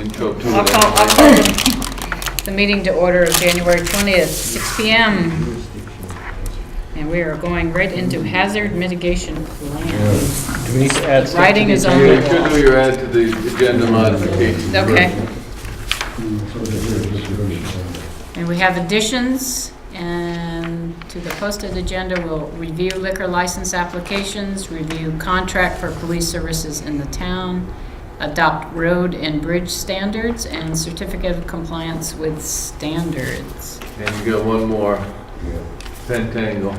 intro to I'll call the meeting to order of January 20th, 6 p.m. And we are going right into hazard mitigation plans. Do we need to add stuff Writing to is the on agenda? You should do your add to the agenda modifications. Okay. And we have additions, and to the posted agenda, we'll review liquor license applications, review contract for police services in the town, adopt road and bridge standards, and certificate of compliance with standards. And you got one more, Pentangle,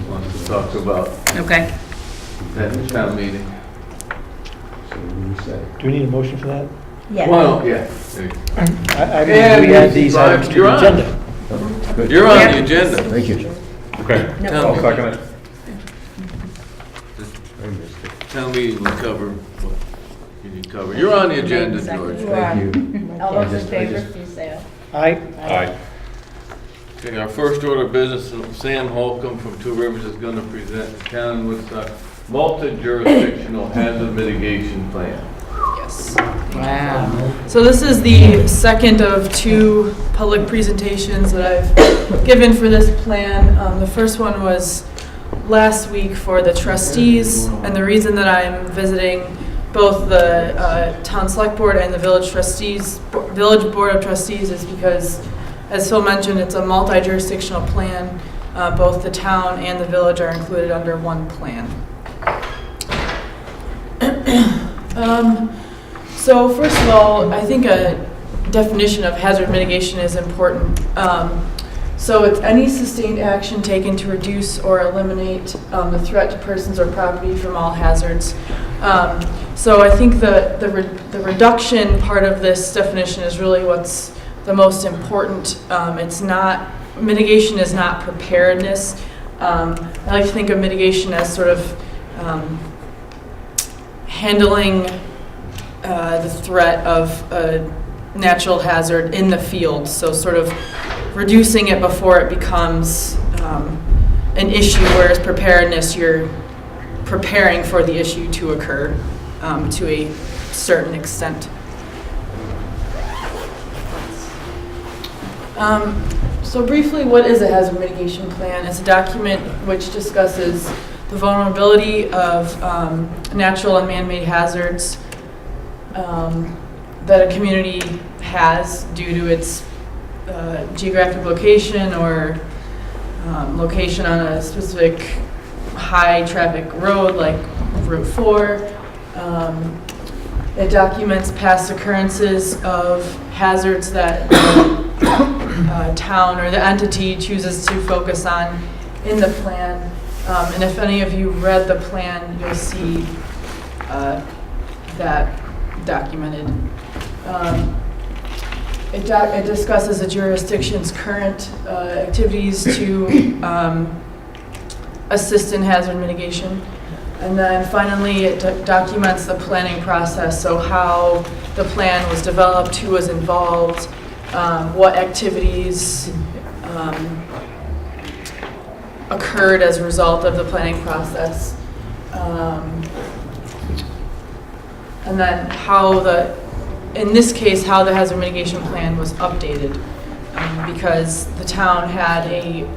wants to talk about Okay. that town meeting. Do we need a motion for that? Yeah. Well, yeah. There you go. I mean, we add these items to You're the on. agenda. You're on the agenda. Thank you. Okay. No. Tell me. Second it. Town meeting will cover what you need to cover. You're on the agenda, George. You are. All those in favor, please say aye. Aye. Okay, our first order of business, Sam Holcomb from Two Rivers is going to present the town with a multi-jurisdictional hazard mitigation plan. Yes. Wow. So this is the second of two public presentations that I've given for this plan. The first one was last week for the trustees, and the reason that I'm visiting both the town select board and the village board of trustees is because, as Phil mentioned, it's a multi-jurisdictional plan. Both the town and the village are included under one plan. So first of all, I think a definition of hazard mitigation is important. So it's any sustained action taken to reduce or eliminate the threat to persons or property from all hazards. So I think the reduction part of this definition is really what's the most important. It's not, mitigation is not preparedness. I like to think of mitigation as sort of handling the threat of a natural hazard in the field. So sort of reducing it before it becomes an issue, whereas preparedness, you're preparing for the issue to occur to a certain extent. So briefly, what is a hazard mitigation plan? It's a document which discusses the vulnerability of natural and man-made hazards that a community has due to its geographic location or location on a specific high-traffic road like Route 4. It documents past occurrences of hazards that the town or the entity chooses to focus on in the plan. And if any of you read the plan, you'll see that documented. It discusses the jurisdiction's current activities to assist in hazard mitigation. And then finally, it documents the planning process, so how the plan was developed, who was involved, what activities occurred as a result of the planning process, and then in this case, how the hazard mitigation plan was updated, because the town had a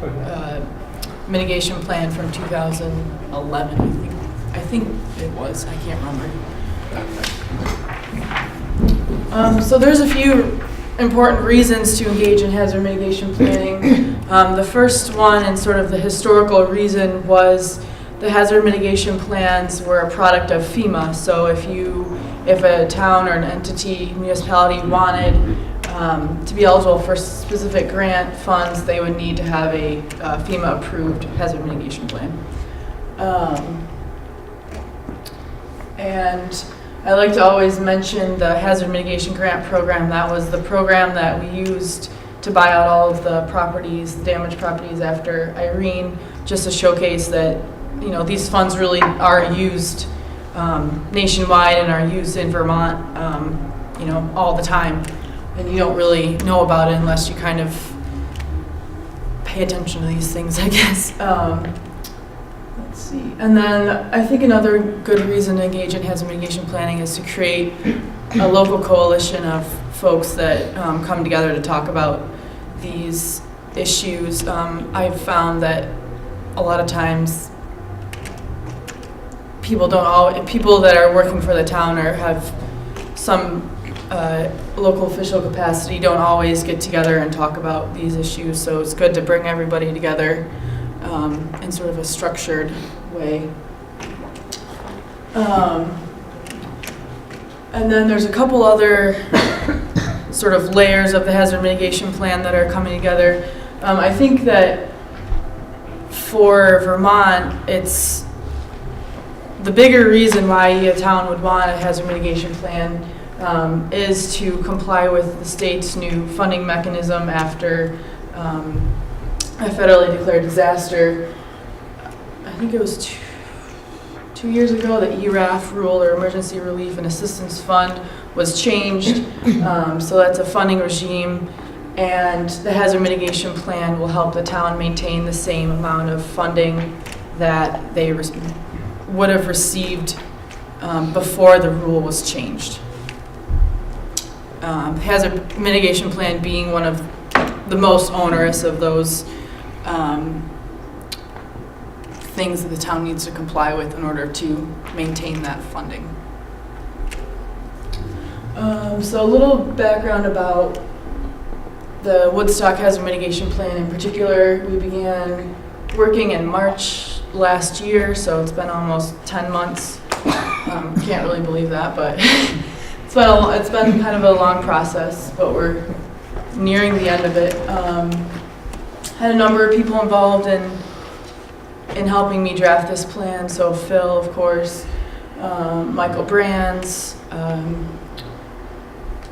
mitigation plan from 2011, I think it was, I can't remember. So there's a few important reasons to engage in hazard mitigation planning. The first one, and sort of the historical reason, was the hazard mitigation plans were a product of FEMA. So if a town or an entity, municipality wanted to be eligible for specific grant funds, they would need to have a FEMA-approved hazard mitigation plan. And I like to always mention the hazard mitigation grant program. That was the program that we used to buy out all of the properties, the damaged properties after Irene, just to showcase that, you know, these funds really are used nationwide and are used in Vermont, you know, all the time. And you don't really know about it unless you kind of pay attention to these things, I guess. Let's see. And then I think another good reason to engage in hazard mitigation planning is to create a local coalition of folks that come together to talk about these issues. I've found that a lot of times people that are working for the town or have some local official capacity don't always get together and talk about these issues, so it's good to bring everybody together in sort of a structured way. And then there's a couple other sort of layers of the hazard mitigation plan that are coming together. I think that for Vermont, it's the bigger reason why a town would want a hazard mitigation plan is to comply with the state's new funding mechanism after a federally declared disaster. I think it was two years ago, the ERAF rule, or Emergency Relief and Assistance Fund, was changed. So that's a funding regime, and the hazard mitigation plan will help the town maintain the same amount of funding that they would have received before the rule was changed. Hazard mitigation plan being one of the most onerous of those things that the town needs to comply with in order to maintain that funding. So a little background about the Woodstock Hazard Mitigation Plan in particular. We began working in March last year, so it's been almost 10 months. Can't really believe that, but it's been kind of a long process, but we're nearing the end of it. Had a number of people involved in helping me draft this plan. So Phil, of course, Michael Brands,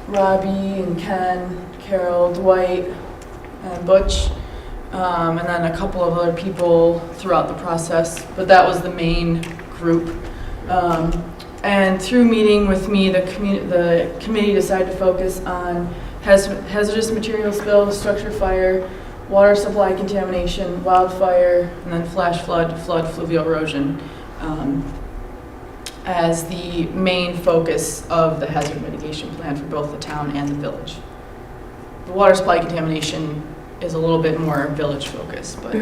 Robbie and Ken, Carol, Dwight, and Butch, and then a couple of other people throughout the process, but that was the main group. And through meeting with me, the committee decided to focus on hazardous material spill, structure fire, water supply contamination, wildfire, and then flash flood, fluvial erosion as the main focus of the hazard mitigation plan for both the town and the village. The water supply contamination is a little bit more village focused, but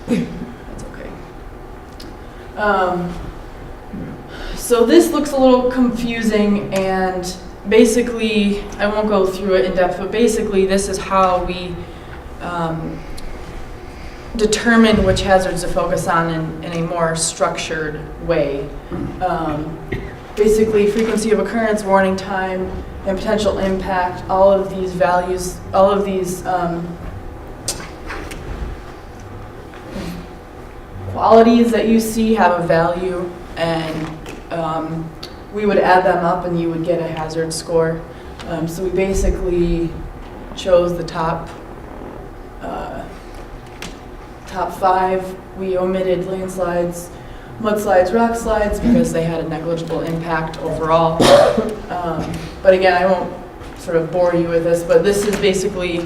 that's okay. So this looks a little confusing, and basically, I won't go through it in depth, but basically this is how we determine which hazards to focus on in a more structured way. Basically, frequency of occurrence, warning time, and potential impact, all of these values, all of these qualities that you see have a value, and we would add them up and you would get a hazard score. So we basically chose the top 5. We omitted landslides, mudslides, rock slides because they had a negligible impact overall. But again, I won't sort of bore you with this, but this is basically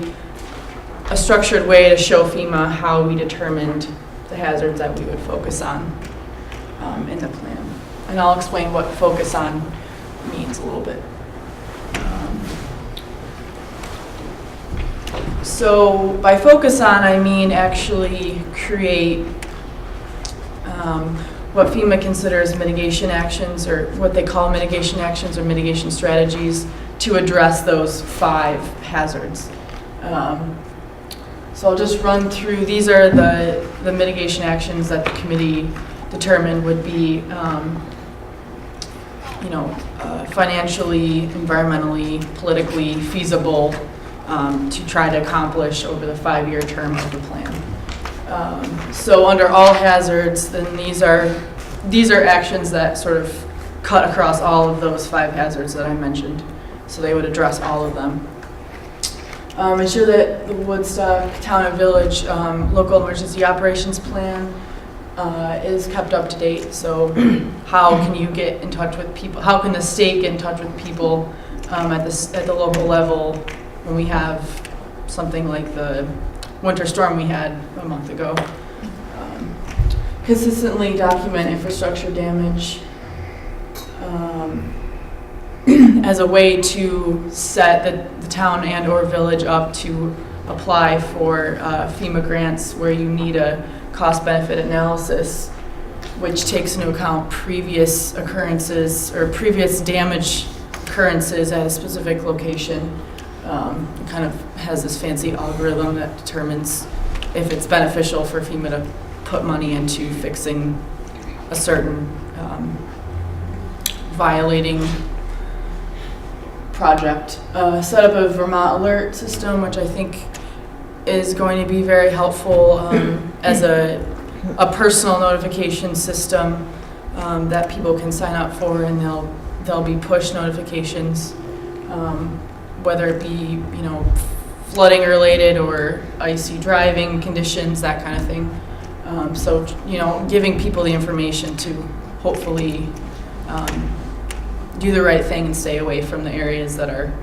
a structured way to show FEMA how we determined the hazards that we would focus on in the plan. And I'll explain what focus on means a little bit. So by focus on, I mean actually create what FEMA considers mitigation actions, or what they call mitigation actions or mitigation strategies, to address those 5 hazards. So I'll just run through. These are the mitigation actions that the committee determined would be financially, environmentally, politically feasible to try to accomplish over the 5-year term of the plan. So under all hazards, then these are actions that sort of cut across all of those 5 hazards that I mentioned. So they would address all of them. Ensure that the Woodstock Town and Village Local Emergency Operations Plan is kept up to date. So how can you get in touch with people? How can the state get in touch with people at the local level when we have something like the winter storm we had a month ago? Consistently document infrastructure damage. as a way to set the town and or village up to apply for FEMA grants where you need a cost-benefit analysis, which takes into account previous occurrences or previous damage occurrences at a specific location. It kind of has this fancy algorithm that determines if it's beneficial for FEMA to put money into fixing a certain violating project. Set up a Vermont alert system, which I think is going to be very helpful as a personal notification system that people can sign up for, and there'll be push notifications, whether it be flooding related or icy driving conditions, that kind of thing. So giving people the information to hopefully do the right thing and stay away from the areas that are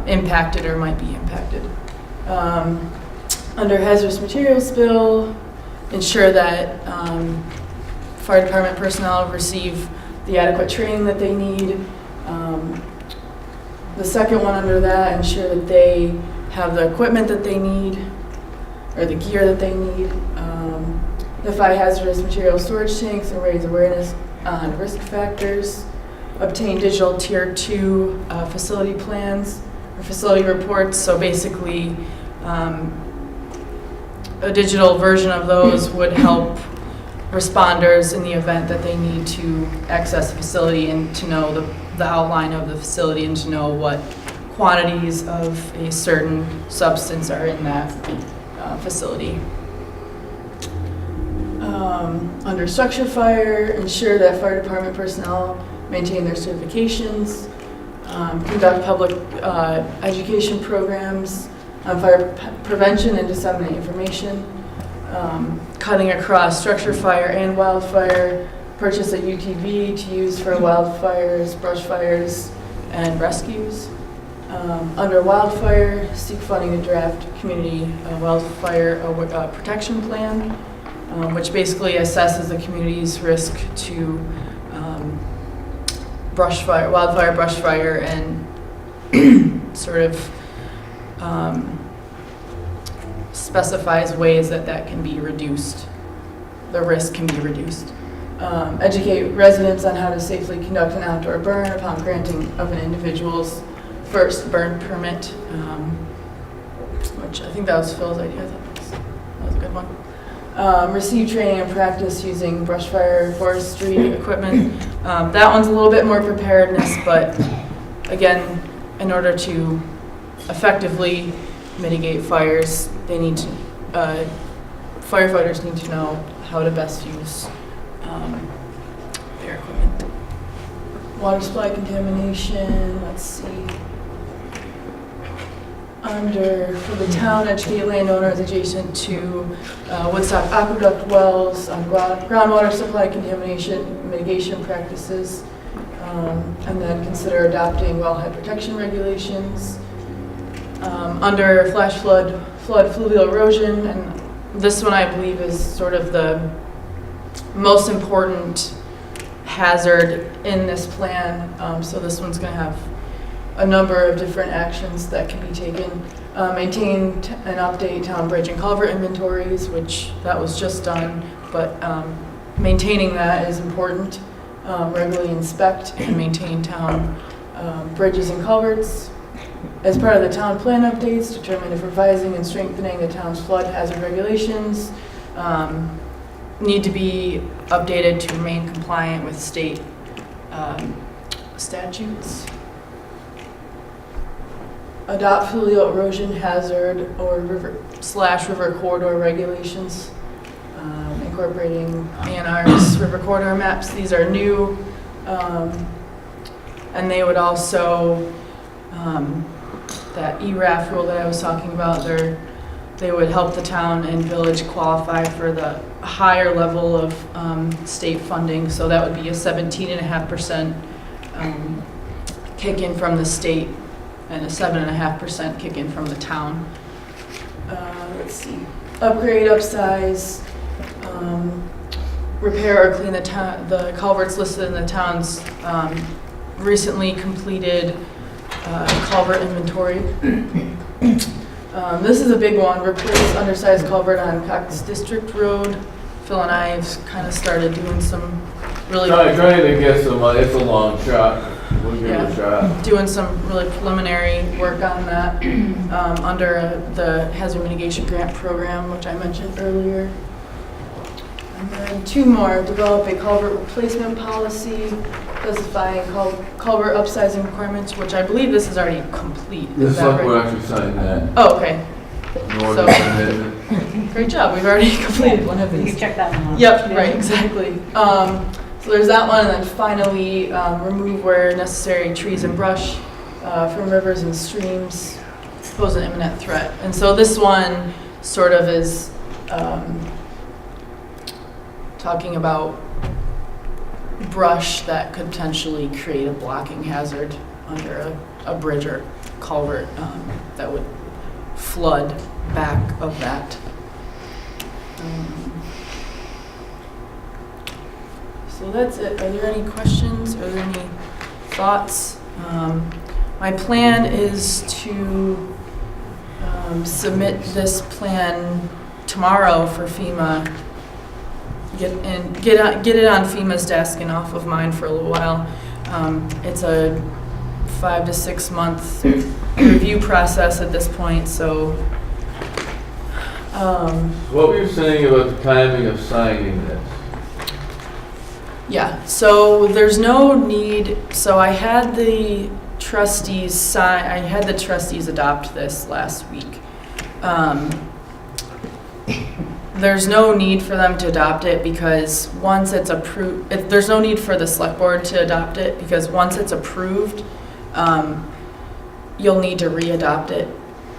impacted or might be impacted. Under hazardous materials spill, ensure that fire department personnel receive the adequate training that they need. The second one under that, ensure that they have the equipment that they need or the gear that they need. Identify hazardous material storage tanks and raise awareness on risk factors. Obtain digital tier 2 facility plans or facility reports. So basically, a digital version of those would help responders in the event that they need to access a facility and to know the outline of the facility and to know what quantities of a certain substance are in that facility. Under structure fire, ensure that fire department personnel maintain their certifications, conduct public education programs on fire prevention and disseminate information, cutting across structure fire and wildfire, purchase a UTV to use for wildfires, brush fires, and rescues. Under wildfire, seek funding to draft community wildfire protection plan, which basically assesses the community's risk to wildfire, brush fire, and sort of specifies ways that can be reduced, the risk can be reduced. Educate residents on how to safely conduct an outdoor burn upon granting of an individual's first burn permit, which I think that was Phil's idea. I thought that was a good one. Receive training and practice using brush fire forestry equipment. That one's a little bit more preparedness, but again, in order to effectively mitigate fires, they need to, firefighters need to know how to best use their equipment. Water supply contamination, let's see. For the town, educate landowners adjacent to Woodstock aqueduct wells on groundwater supply contamination mitigation practices, and then consider adopting wellhead protection regulations. Under flash flood, fluvial erosion, and this one I believe is sort of the most important hazard in this plan. So this one's going to have a number of different actions that can be taken. Maintain and update town bridge and culvert inventories, which that was just done, but maintaining that is important. Regularly inspect and maintain town bridges and culverts. As part of the town plan updates, determine if revising and strengthening the town's flood hazard regulations need to be updated to remain compliant with state statutes. Adopt fluvial erosion hazard or river corridor regulations, incorporating ANR's river corridor maps. These are new, and they would also, that ERAF rule that I was talking about, they would help the town and village qualify for the higher level of state funding. So that would be a 17.5% kick in from the state and a 7.5% kick in from the town. Let's see. Upgrade, upsize, repair or clean the culverts listed in the town's recently completed culvert inventory. This is a big one, replace undersized culvert on Cox District Road. Phil and I have kind of started doing some really... Trying to get some, it's a long shot. We'll give it a shot. Doing some really preliminary work on that under the Hazard Mitigation Grant Program, which I mentioned earlier. And then 2 more, develop a culvert replacement policy, specifying culvert upsizing requirements, which I believe this is already complete. The Is that select right? board actually signed that. Oh, okay. Northern Amendment. Great job, we've already completed one of You these. can check that one off. Yep, right, exactly. So there's that one, and then finally, remove where necessary trees and brush from rivers and streams, pose an imminent threat. And so this one sort of is talking about brush that could potentially create a blocking hazard under a bridge or culvert that would flood back of that. So that's it. Are there any questions? Are there any thoughts? My plan is to submit this plan tomorrow for FEMA. Get it on FEMA's desk and off of mine for a little while. It's a 5 to 6 month review process at this point, so. What were you saying about the timing of signing this? Yeah, so there's no need, so I had the trustees adopt this last week. There's no need for them to adopt it because once it's approved, there's no need for the select board to adopt it because once it's approved, you'll need to re-adopt it.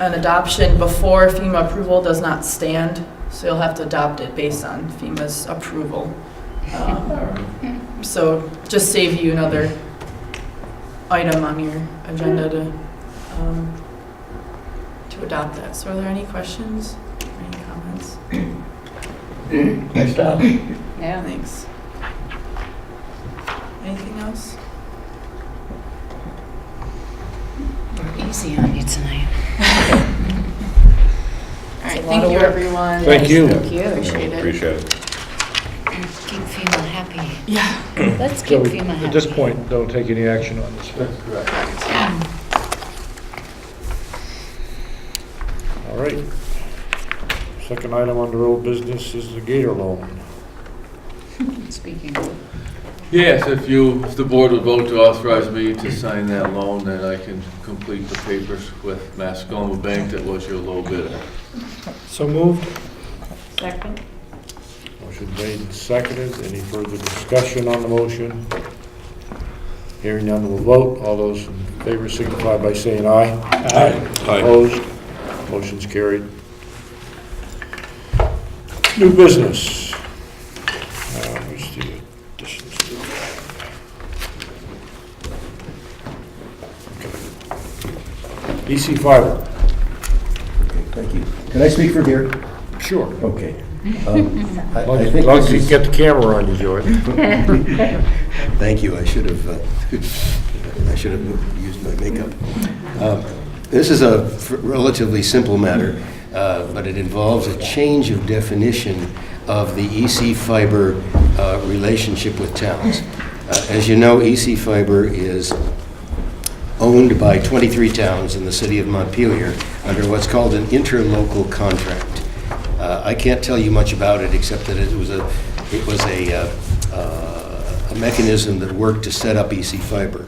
An adoption before FEMA approval does not stand, so you'll have to adopt it based on FEMA's approval. So just save you another item on your agenda to adopt that. So are there any questions? Any comments? Nice job. Yeah. Thanks. Anything else? We're easy on you tonight. All right, thank you, everyone. Thank you. Thank you. Appreciate it. Appreciate it. Keep FEMA happy. Yeah. Let's So keep FEMA happy. at this point, don't take any action on this. That's correct. All right. Second item under old business is the Gator loan. Speaking of, Yes, if the board would vote to authorize me to sign that loan, then I can complete the papers with Mascoma Bank that was your low bidder. So moved. Second. Motion made and seconded. Any further discussion on the motion? Hearing none, we'll vote. All those in favor signify by saying aye. Aye. Opposed? Motion's carried. New business. Where's the additions to that? Okay. EC Fiber. Okay, thank you. Can I speak from here? Sure. Okay. I As think long as this you is, get the camera on you, Joy. thank you, I should have used my makeup. This is a relatively simple matter, but it involves a change of definition of the EC Fiber relationship with towns. As you know, EC Fiber is owned by 23 towns in the city of Montpelier under what's called an interlocal contract. I can't tell you much about it except that it was a mechanism that worked to set up EC Fiber.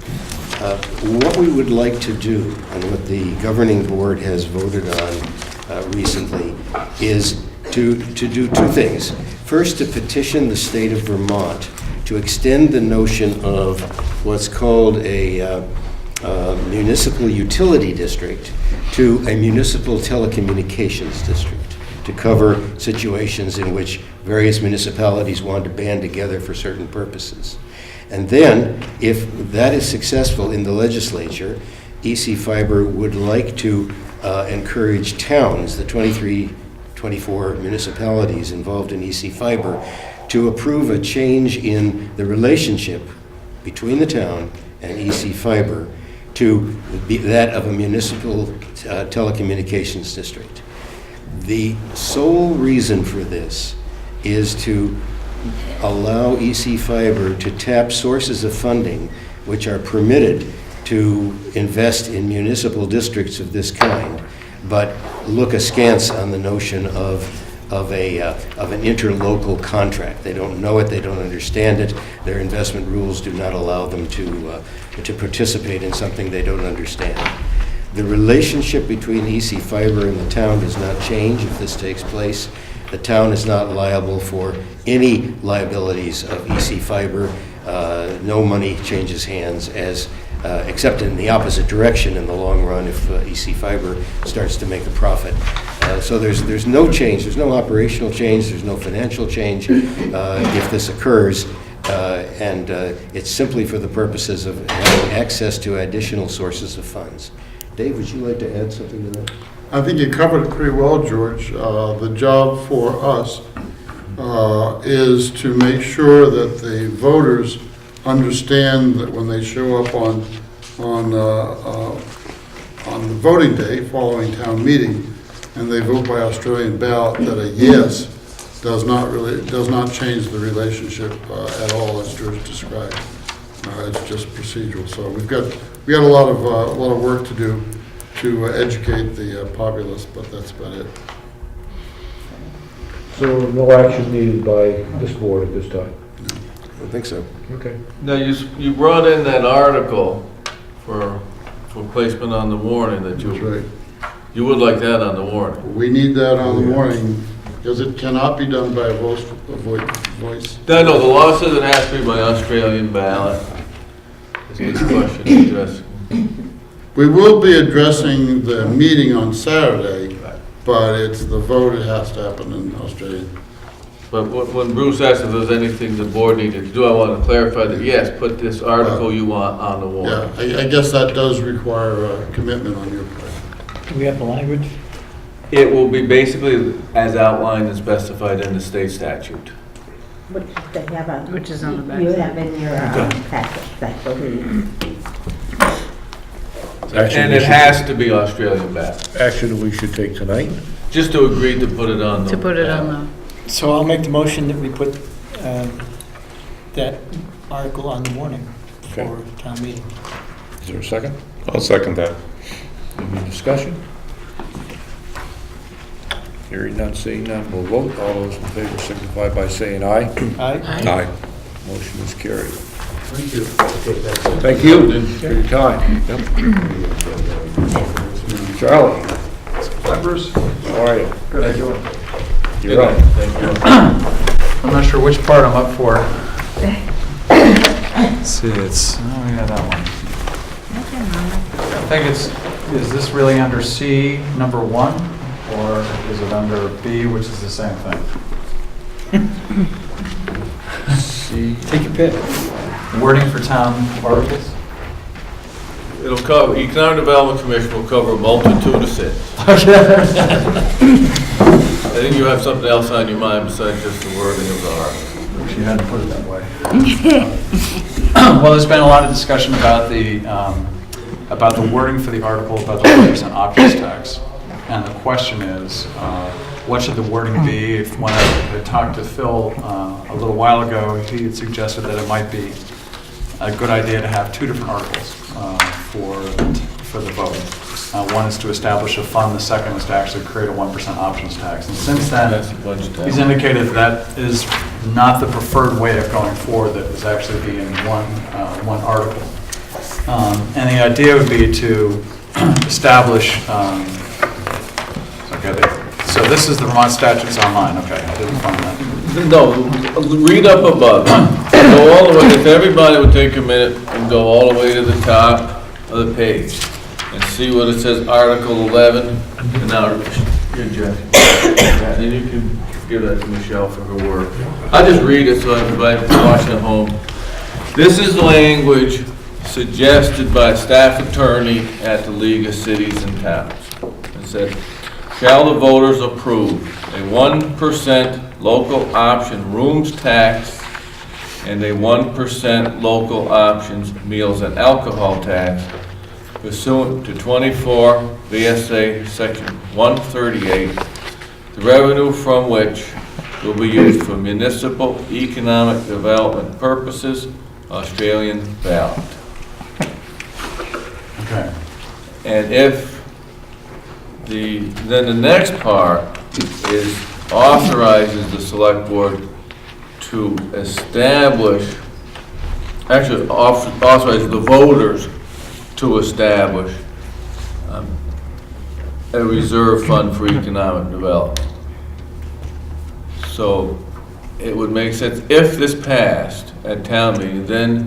What we would like to do, and what the governing board has voted on recently, is to do 2 things. First, to petition the state of Vermont to extend the notion of what's called a municipal utility district to a municipal telecommunications district, to cover situations in which various municipalities want to band together for certain purposes. And then, if that is successful in the legislature, EC Fiber would like to encourage towns, the 24 municipalities involved in EC Fiber, to approve a change in the relationship between the town and EC Fiber to be that of a municipal telecommunications district. The sole reason for this is to allow EC Fiber to tap sources of funding which are permitted to invest in municipal districts of this kind, but look askance on the notion of an interlocal contract. They don't know it, they don't understand it. Their investment rules do not allow them to participate in something they don't understand. The relationship between EC Fiber and the town does not change if this takes place. The town is not liable for any liabilities of EC Fiber. No money changes hands except in the opposite direction in the long run if EC Fiber starts to make a profit. So there's no change, there's no operational change, there's no financial change if this occurs, and it's simply for the purposes of having access to additional sources of funds. Dave, would you like to add something to that? I think you covered it pretty well, George. The job for us is to make sure that the voters understand that when they show up on the voting day following town meeting and they vote by Australian ballot, that a yes does not change the relationship at all, as George described. It's just procedural. So we got a lot of work to do to educate the populace, but that's about it. So no action needed by this board at this time? I think so. Okay. Now, you brought in that article for placement on the warning that That's right. you would like that on the warning. We need that on the morning because it cannot be done by a voice. No, the law says it has to be by Australian ballot. Is this question addressed? We will be addressing the meeting on Saturday, but it's the vote, it has to happen in Australia. But when Bruce asked if there's anything the board needed to do, I want to clarify that, yes, put this article you want on the warrant. Yeah, I guess that does require a commitment on your part. Do we have the language? It will be basically as outlined and specified in the state statute. Which they have on. Which is on the back. You have in your packet, that's what we need. And it has to be Australian ballot. Action we should take tonight? Just to agree to put it on the. To put it on the, So I'll make the motion that we put that article on the warning Okay. for town meeting. Is there a second? I'll second that. Any discussion? Hearing none, seeing none, we'll vote. All those in favor signify by saying aye. Aye. Aye. Motion is carried. Thank you. Thank you for your time. Charlie, Members, how are you? good, how you doing? You're up. Thank you. I'm not sure which part I'm up for. Let's see, it's, oh yeah, that one. I think is this really under C, number 1, or is it under B, which is the same thing? See, Take your pick. Wording for town articles? It'll cover, Economic Development Commission will cover a multitude of sins. I think you have something else on your mind besides just the wording of the article. Wish you hadn't put it that way. Well, there's been a lot of discussion about the wording for the article about the 1% options tax. And the question is, what should the wording be? When I talked to Phil a little while ago, he had suggested that it might be a good idea to have 2 different articles for the vote. One is to establish a fund, the second is to actually create a 1% options tax. And since then, That's a budget tax. he's indicated that is not the preferred way of going forward, that is actually be in one article. And the idea would be to establish, so this is the Vermont statutes online, okay, I didn't find that. No, read up above. Go all the way, if everybody would take a minute and go all the way to the top of the page and see what it says, Article 11, and now, here, Jeff. And then you can give that to Michelle for her work. I'll just read it so everybody watching at home. This is language suggested by staff attorney at the League of Cities and Towns. It said, shall the voters approve a 1% local option rooms tax and a 1% local options, meals, and alcohol tax pursuant to 24 VSA Section 138, the revenue from which will be used for municipal economic development purposes, Australian ballot. Okay. And if then the next part is authorizes the select board to establish, actually authorizes the voters to establish a reserve fund for economic development. So it would make sense, if this passed at town meeting, then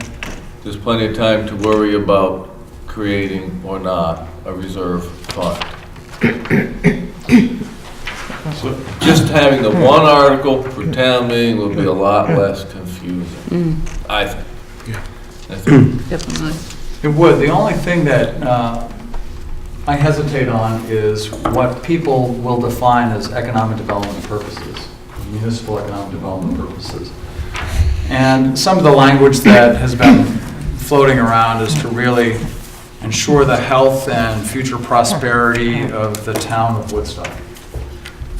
there's plenty of time to worry about creating or not a reserve fund. Just having the one article for town meeting would be a lot less confusing, I think. I think. Definitely. It would. The only thing that I hesitate on is what people will define as economic development purposes, municipal economic development purposes. And some of the language that has been floating around is to really ensure the health and future prosperity of the town of Woodstock.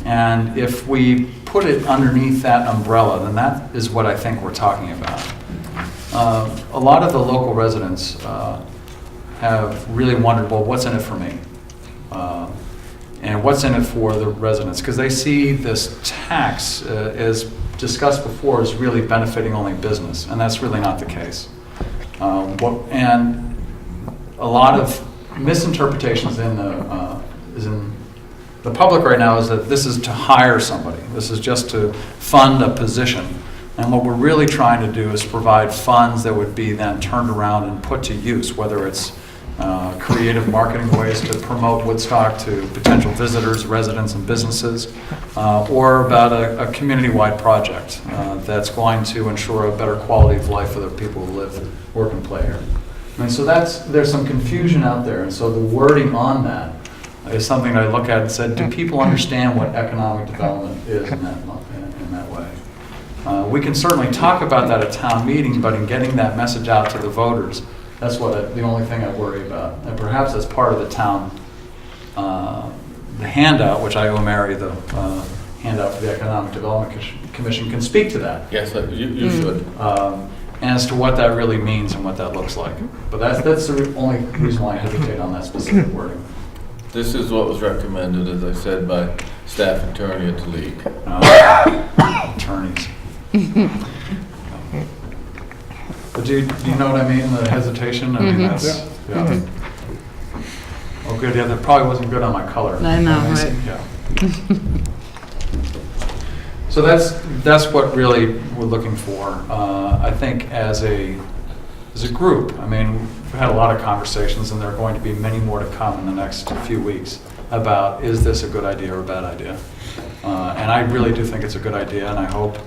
And if we put it underneath that umbrella, then that is what I think we're talking about. A lot of the local residents have really wondered, well, what's in it for me? And what's in it for the residents? Because they see this tax, as discussed before, as really benefiting only business, and that's really not the case. And a lot of misinterpretations in the public right now is that this is to hire somebody. This is just to fund a position. And what we're really trying to do is provide funds that would be then turned around and put to use, whether it's creative marketing ways to promote Woodstock to potential visitors, residents, and businesses, or about a community-wide project that's going to ensure a better quality of life for the people who live, work, and play here. And so there's some confusion out there, and so the wording on that is something I look at and said, do people understand what economic development is in that way? We can certainly talk about that at town meeting, but in getting that message out to the voters, that's the only thing I worry about. And perhaps as part of the town, the handout, which I owe Mary, the handout for the Economic Development Commission, can speak to that. Yes, you should. As to what that really means and what that looks like. But that's the only reason why I hesitate on that specific wording. This is what was recommended, as I said, by staff attorney at the league. Attorneys. But do you know what I mean, the hesitation? I mean, that's, yeah. Oh, good, yeah, that probably wasn't good on my color. I know, right? Yeah. So that's what really we're looking for. I think as a group, I mean, we've had a lot of conversations, and there are going to be many more to come in the next few weeks about, is this a good idea or a bad idea? And I really do think it's a good idea, and I hope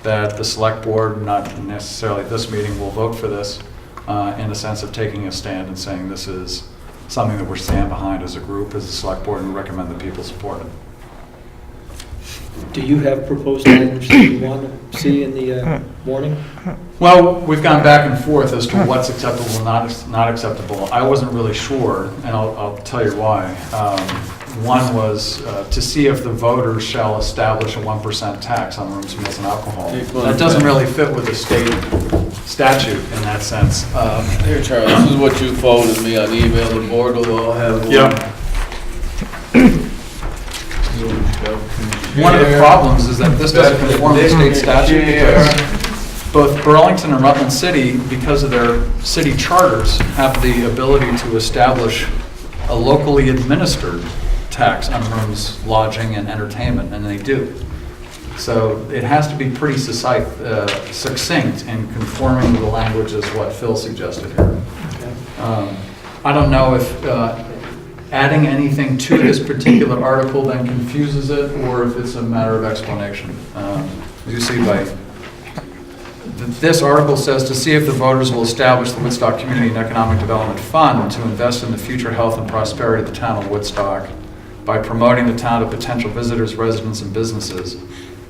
that the select board, not necessarily this meeting, will vote for this in the sense of taking a stand and saying this is something that we're stand behind as a group, as a select board, and recommend that people support it. Do you have proposed items that you want to see in the warning? Well, we've gone back and forth as to what's acceptable and not acceptable. I wasn't really sure, and I'll tell you why. One was to see if the voters shall establish a 1% tax on rooms, meals, and alcohol. That doesn't really fit with the state statute in that sense. Here, Charlie, this is what you forwarded me on email. The board will all have one. Yep. One of the problems is that this doesn't conform to the state statute because both Burlington and Rutland City, because of their city charters, have the ability to establish a locally administered tax on rooms, lodging, and entertainment, and they do. So it has to be pretty succinct in conforming to the language as what Phil suggested here. I don't know if adding anything to this particular article then confuses it, or if it's a matter of explanation. You see, this article says to see if the voters will establish the Woodstock Community and Economic Development Fund to invest in the future health and prosperity of the town of Woodstock by promoting the town to potential visitors, residents, and businesses,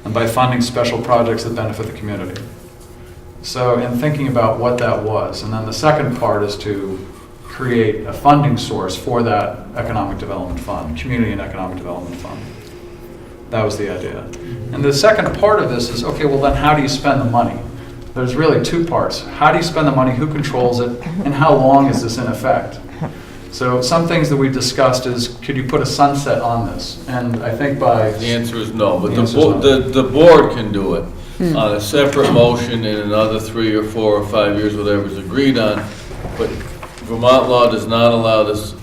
and by funding special projects that benefit the community. So in thinking about what that was, and then the second part is to create a funding source for that economic development fund, community and economic development fund. That was the idea. And the second part of this is, okay, well then how do you spend the money? There's really two parts. How do you spend the money, who controls it, and how long is this in effect? So some things that we've discussed is, could you put a sunset on this? And I think by... The answer is no, but The answer is no. the board can do it on a separate motion in another 3 or 4 or 5 years, whatever's agreed on. But Vermont law does not allow this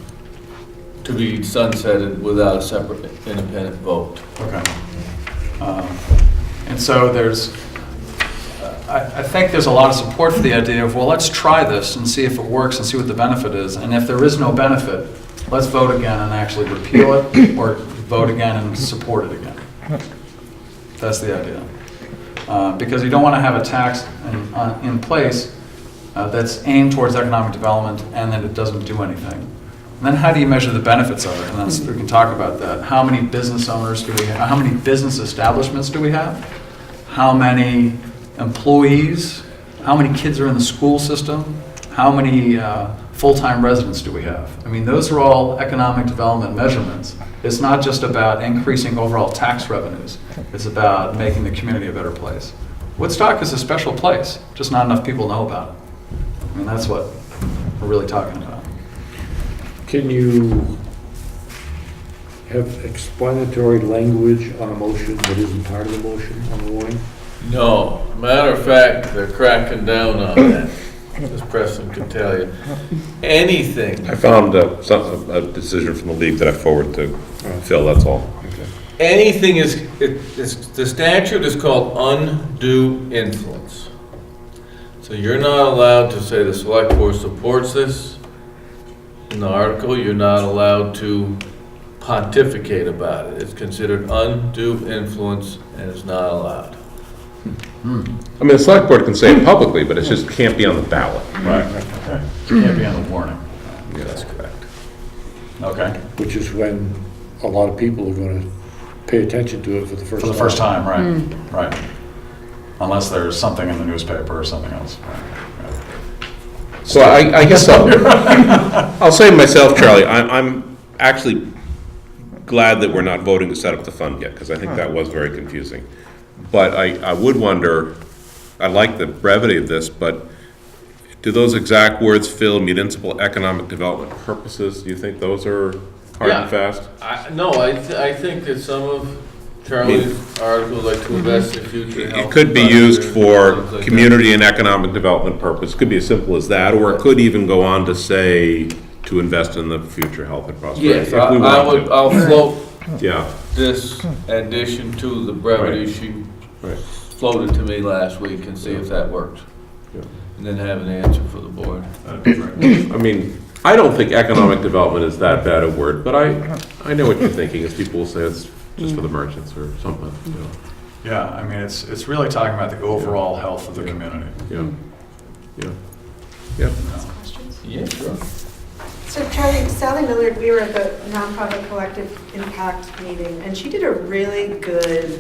to be sunsetted without a separate independent vote. Okay. And so there's, I think there's a lot of support for the idea of, well, let's try this and see if it works and see what the benefit is. And if there is no benefit, let's vote again and actually repeal it, or vote again and support it again. That's the idea. Because you don't want to have a tax in place that's aimed towards economic development and then it doesn't do anything. And then how do you measure the benefits of it? And that's, we can talk about that. How many business owners do we have? How many business establishments do we have? How many employees? How many kids are in the school system? How many full-time residents do we have? I mean, those are all economic development measurements. It's not just about increasing overall tax revenues. It's about making the community a better place. Woodstock is a special place, just not enough people know about it. I mean, that's what we're really talking about. Can you have explanatory language on a motion that isn't part of the motion on the warning? No, matter of fact, they're cracking down on that, as Preston can tell you. Anything, I found a decision from the league that I forwarded to Phil, that's all. anything the statute is called undue influence. So you're not allowed to say the select board supports this in the article. You're not allowed to pontificate about it. It's considered undue influence and it's not allowed. I mean, the select board can say it publicly, but it just can't be on the ballot. Right. Okay. It can't be on the warning. Yeah, that's correct. Okay. Which is when a lot of people are going to pay attention to it for the first time. For the first time, right. Right. Unless there's something in the newspaper or something else. Right. So I guess I'll say to myself, Charlie, I'm actually glad that we're not voting to set up the fund yet, because I think that was very confusing. But I would wonder, I like the brevity of this, but do those exact words, Phil, municipal economic development purposes, do you think those are hard and fast? I think that some of Charlie's articles, like to invest in future health. It could be used for community and economic development purpose. It could be as simple as that, or it could even go on to say to invest in the future health and prosperity. Yes, I'll float Yeah. this addition to the brevity she floated to me last week and see if that works. Yeah. And then have an answer for the board. I mean, I don't think economic development is that bad a word, but I know what you're thinking, is people will say it's just for the merchants or something. You know. Yeah, I mean, it's really talking about the overall health of the community. Yeah. Yeah. Yeah. Yeah, sure. So Charlie, Sally Millard, we were at the Nonprofit Collective Impact meeting, and she did a really good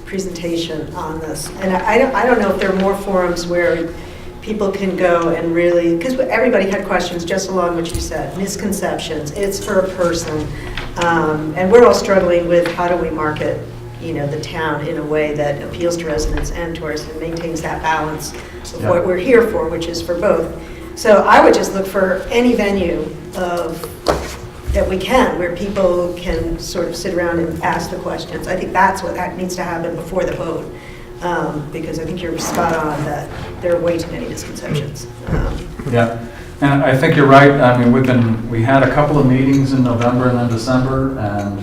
presentation on this. And I don't know if there are more forums where people can go and really, because everybody had questions just along what you said, misconceptions, it's for a person. And we're all struggling with how do we market, the town in a way that appeals to residents and tourists and maintains that balance of what we're here for, which is for both. So I would just look for any venue that we can, where people can sort of sit around and ask the questions. I think that's what needs to happen before the vote, because I think you're spot on that there are way too many misconceptions. Yeah, and I think you're right. I mean, we had a couple of meetings in November and then December, and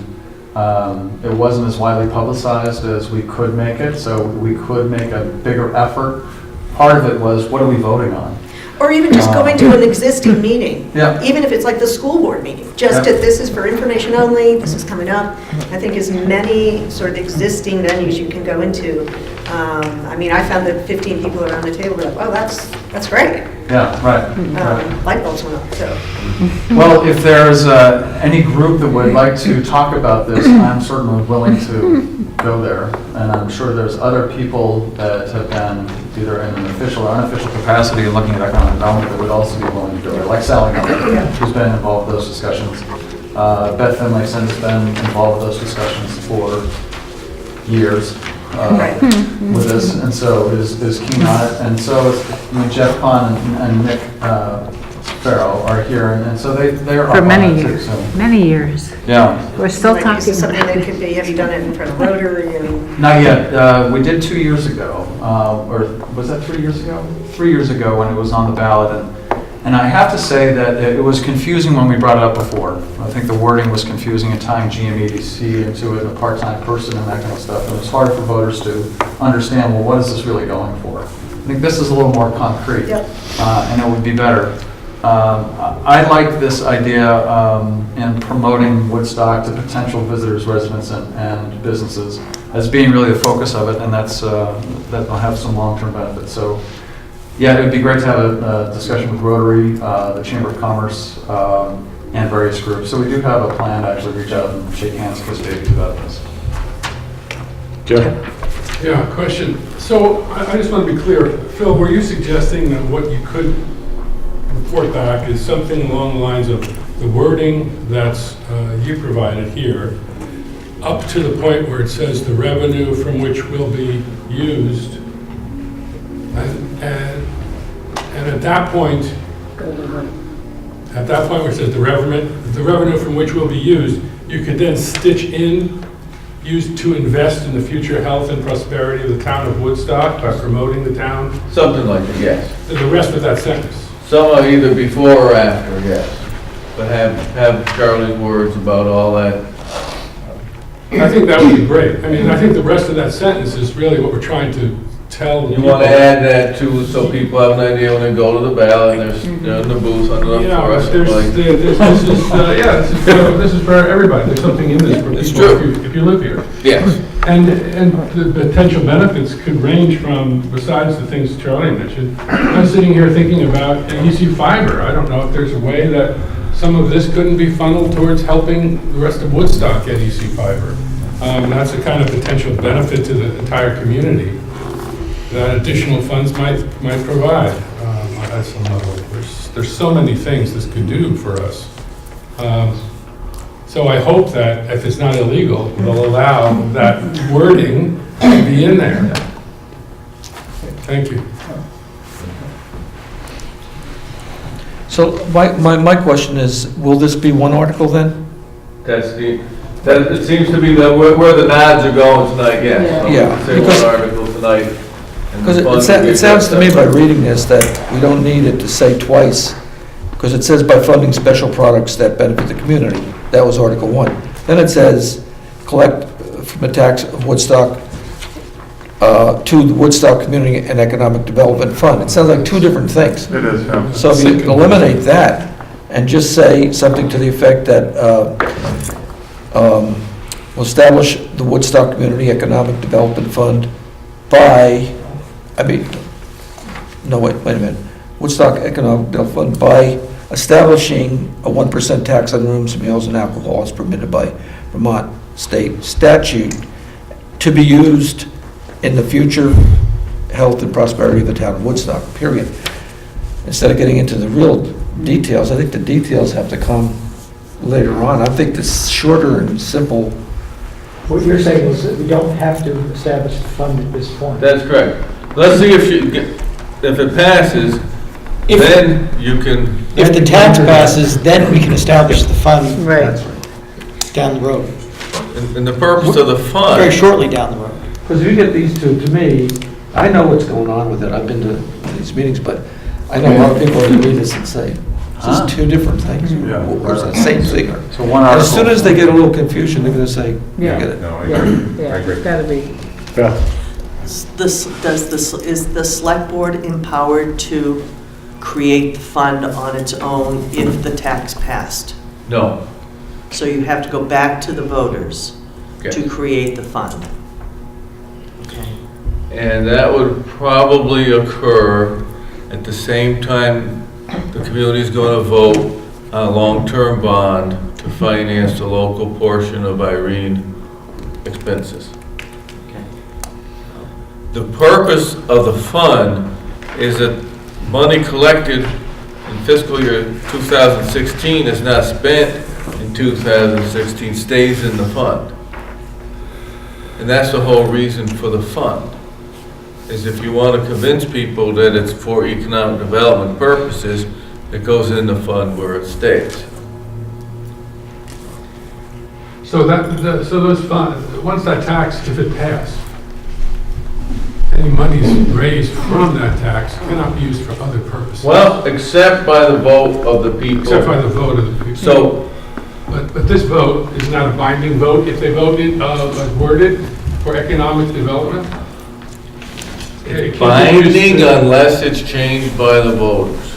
it wasn't as widely publicized as we could make it, so we could make a bigger effort. Part of it was, what are we voting on? Or even just going to an existing meeting, Yeah. even if it's like the school board meeting, this is for information only, this is coming up. I think as many sort of existing venues you can go into. I found that 15 people around the table were like, oh, that's great. Yeah, right. Light bulbs went up, so. Well, if there's any group that would like to talk about this, I'm certainly willing to go there. And I'm sure there's other people that have been either in an official or unofficial capacity and looking at economic development that would also be willing to do it, like Sally Miller, who's been involved with those discussions. Beth Finlayson has been involved with those discussions for years with this, and so is keen on it. And so Jeff Pond and Nick Farrell are here, and so they're For up on many it too, years, so. many years. Yeah. We're still Like, talking is something about that could be, have you done it in front of Rotary and? Not yet. We did 2 years ago, or was that 3 years ago? 3 years ago when it was on the ballot, and I have to say that it was confusing when we brought it up before. I think the wording was confusing and tying GMEDC into it, and a part-time person and that kind of stuff. And it was hard for voters to understand, well, what is this really going for? I think this is a little more concrete, and it would be better. I like this idea in promoting Woodstock to potential visitors, residents, and businesses as being really the focus of it, and that will have some long-term benefits. So, yeah, it would be great to have a discussion with Rotary, the Chamber of Commerce, and various groups. So we do have a plan to actually reach out and shake hands with David about this. Jeff? Yeah, question. So I just want to be clear. Phil, were you suggesting that what you could report back is something along the lines of the wording that's you provided here, up to the point where it says the revenue from which will be used, and at that point where it says the revenue from which will be used, you could then stitch in, used to invest in the future health and prosperity of the town of Woodstock by promoting the town? Something like that, yes. The rest of that sentence. Some are either before or after, yes. But have Charlie's words about all that. I think that would be great. I mean, I think the rest of that sentence is really what we're trying to tell the You people. want to add that too, so people have an idea when they go to the ballot, and they're in the booth under the Yeah, but forest. this is for everybody. There's something in this for It's people true. if you live here. Yes. And the potential benefits could range from, besides the things Charlie mentioned, I'm sitting here thinking about EC fiber. I don't know if there's a way that some of this couldn't be funneled towards helping the rest of Woodstock get EC fiber. That's a kind of potential benefit to the entire community that additional funds might provide. At some level. There's so many things this could do for us. So I hope that if it's not illegal, they'll allow that wording to be in there. Thank you. So my question is, will this be one article then? It seems to be where the nods are going tonight, yes. Yeah, Say because- one article tonight. and Because the funds will be it sounds to me by separate. reading this that we don't need it to say twice, because it says by funding special products that benefit the community. That was Article 1. Then it says collect from the tax of Woodstock to the Woodstock Community and Economic Development Fund. It sounds like two different things. It is, yeah. So if you eliminate that and just say something to the effect that will establish the Woodstock Community Economic Development Fund by, wait a minute. Woodstock Economic Development Fund by establishing a 1% tax on rooms, meals, and alcohol as permitted by Vermont state statute to be used in the future health and prosperity of the town of Woodstock, period. Instead of getting into the real details, I think the details have to come later on. I think this shorter and simple. What you're saying is that we don't have to establish the fund at this point. That's correct. Let's see if it passes, then you can. If the tax passes, then we can establish the fund Right. down the road, And the purpose of the fund. very shortly down the road. Because if you get these two, to me, I know what's going on with it. I've been to these meetings, but I know a lot of people are going to read this and say, this is two different things. Or it's the same thing. So one And article. as soon as they get a little confusion, they're going to say, Yeah. forget it. No, I Yeah, agree. yeah, I agree. it's gotta be. Beth? Is the select board empowered to create the fund on its own if the tax passed? No. So you have to go back to the voters Okay. to create the fund? Okay. And that would probably occur at the same time the community's going to vote on a long-term bond to finance the local portion of Irene expenses. The purpose of the fund is that money collected in fiscal year 2016 is not spent in 2016, stays in the fund. And that's the whole reason for the fund, is if you want to convince people that it's for economic development purposes, it goes in the fund where it stays. So so those funds, once that tax, if it passed, any monies raised from that tax cannot be used for other purposes. Well, except by the vote of the people. Except by the vote of the people. So, But this vote is not a binding vote. If they voted, like worded, for economic development, it can't be used binding to- unless it's changed by the voters.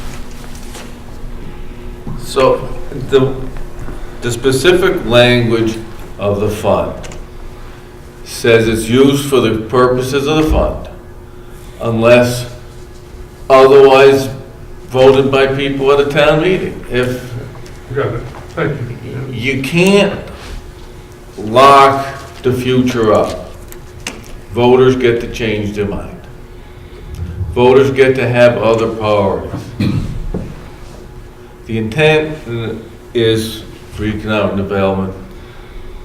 So, the specific language of the fund says it's used for the purposes of the fund unless otherwise voted by people at a town meeting. If Got it. Thank you. you can't lock the future up. Voters get to change their mind. Voters get to have other priorities. The intent is for economic development,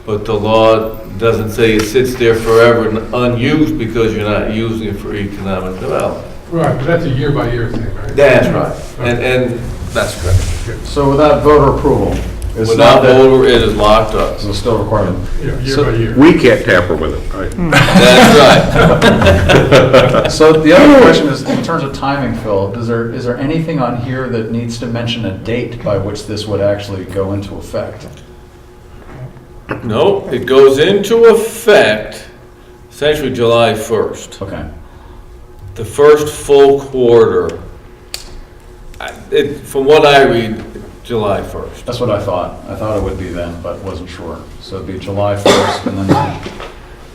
but the law doesn't say it sits there forever and unused because you're not using it for economic development. Right, but that's a year-by-year thing, right? That's right, and that's correct. So without voter approval, it's Without not that, voter, it is locked up. it's still required. Yeah, year So by year. We can't tamper with it, right? That's right. So the other question is, in terms of timing, Phil, is there anything on here that needs to mention a date by which this would actually go into effect? No, it goes into effect essentially July 1st. Okay. The first full quarter, from what I read, July 1st. That's what I thought. I thought it would be then, but wasn't sure. So it'd be July 1st,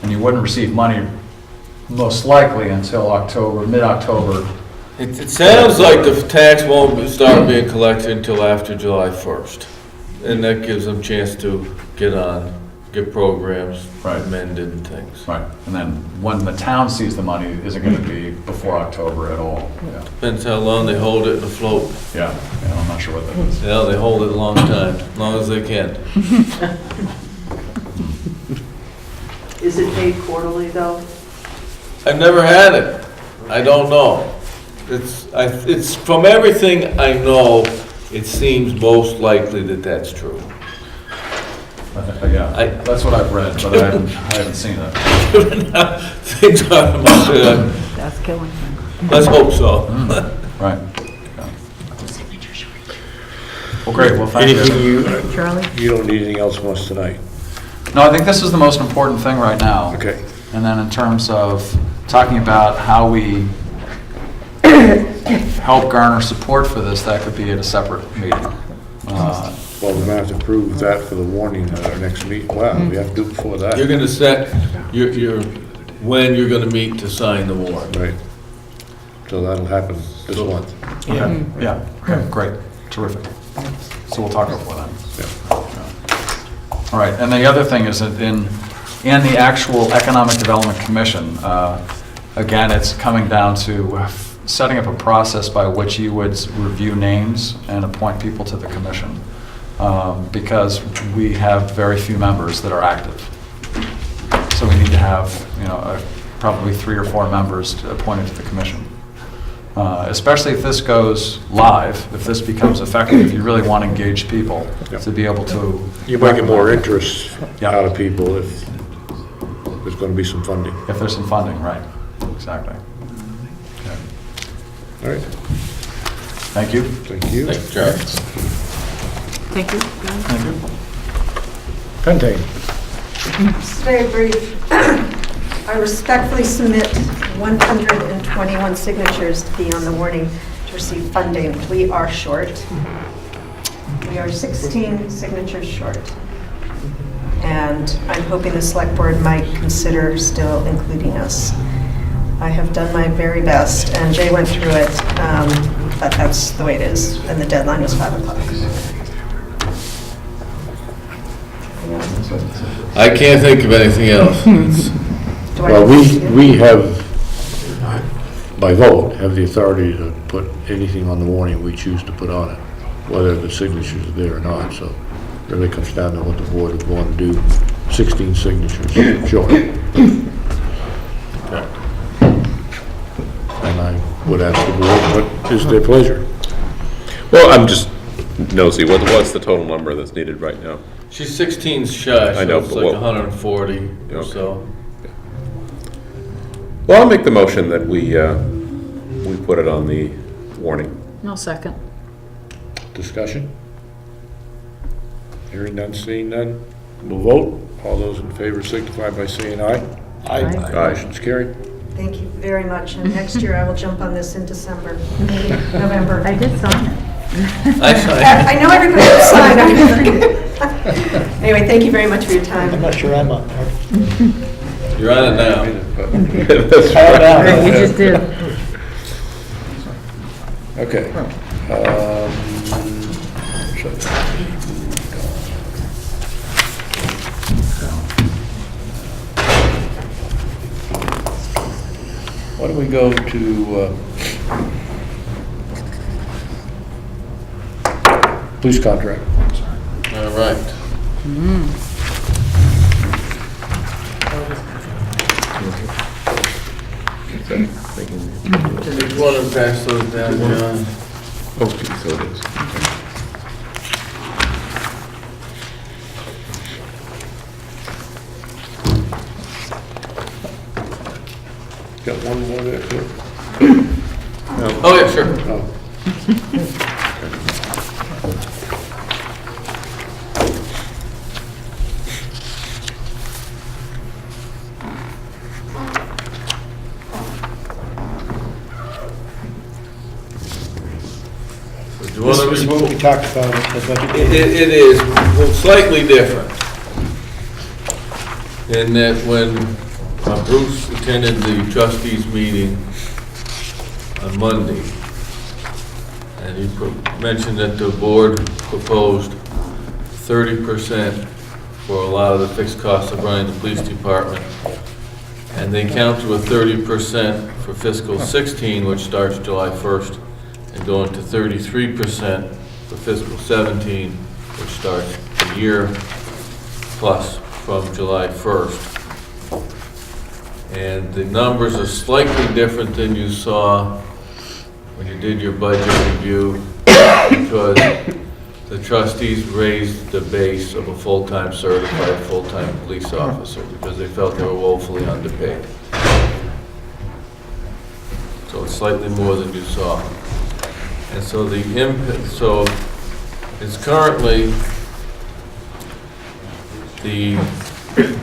and you wouldn't receive money most likely until October, mid-October. It sounds like the tax won't start being collected until after July 1st. And that gives them a chance to get programs Right. amended and things. Right. And then when the town sees the money, is it going to be before October at all? Yeah. Depends how long they hold it in the float. Yeah, I'm not sure what that is. Yeah, they hold it a long time, as long as they can. Is it paid quarterly, though? I've never had it. I don't know. It's from everything I know, it seems most likely that that's true. Yeah, that's what I've read, but I haven't seen it. Things are, That's killing me. let's hope so. Right. Yeah. Well, great, well, thank Anything you. Charlie? you don't need anything else from us tonight? No, I think this is the most important thing right now. Okay. And then in terms of talking about how we help garner support for this, that could be at a separate meeting. Well, we're gonna have to prove that for the warning at our next meeting. Wow, we have to do it before that. You're gonna set when you're gonna meet to sign the warrant. Right. So that'll happen this month. Yeah, okay, great, terrific. So we'll talk before then. All right, and the other thing is that in the actual Economic Development Commission, again, it's coming down to setting up a process by which you would review names and appoint people to the commission, because we have very few members that are active. So we need to have, probably 3 or 4 members appointed to the commission. Especially if this goes live, if this becomes effective, you really want to engage people to be able to. You might get more interest Yeah. out of people if there's gonna be some funding. If there's some funding, right, exactly. Okay. All right, Thank you. thank you. Thank you, Charlie. Thank you. Thank you. Contain. It's very brief. I respectfully submit 121 signatures to be on the warning to receive funding. We are short. We are 16 signatures short. And I'm hoping the select board might consider still including us. I have done my very best, and Jay went through it, but that's the way it is, and the deadline was 5 o'clock. I can't think of anything else. Do I Well, need to- we have by vote, have the authority to put anything on the warning we choose to put on it, whether the signatures are there or not. So it really comes down to what the board would want to do. 16 signatures, sure. And I would ask the board what is their pleasure. Well, I'm just nosy. What's the total number that's needed right now? She's 16 shy, I know, so it's but like what- 140 or Okay. so. Well, I'll make the motion that we put it on the warning. No second. Discussion? Hearing none, seeing none. We'll vote. All those in favor signify by saying aye. Aye. Motion's carried. Thank you very much, and next year I will jump on this in December, maybe November. I did sign it. I know everybody else signed. Anyway, thank you very much for your I'm time. not sure I'm on there. You're on it now. That's right. Right, you just did. Okay. So- Why don't we go to police contract? All right. Take one and pass those down, John. Okay, so it is. Got one more there, too? Oh, yeah, sure. Oh. Do you want to This is what we talked about at the budget It meeting. it is, well, slightly different. In that when Bruce attended the trustees meeting on Monday, and he mentioned that the board proposed 30% for a lot of the fixed costs of running the police department. And they count to a 30% for fiscal 16, which starts July 1st, and going to 33% for fiscal 17, which starts a year plus from July 1st. And the numbers are slightly different than you saw when you did your budget review, because the trustees raised the base of a full-time certified, full-time police officer, because they felt they were woefully underpaid. So it's slightly more than you saw. And so the impact, so it's currently the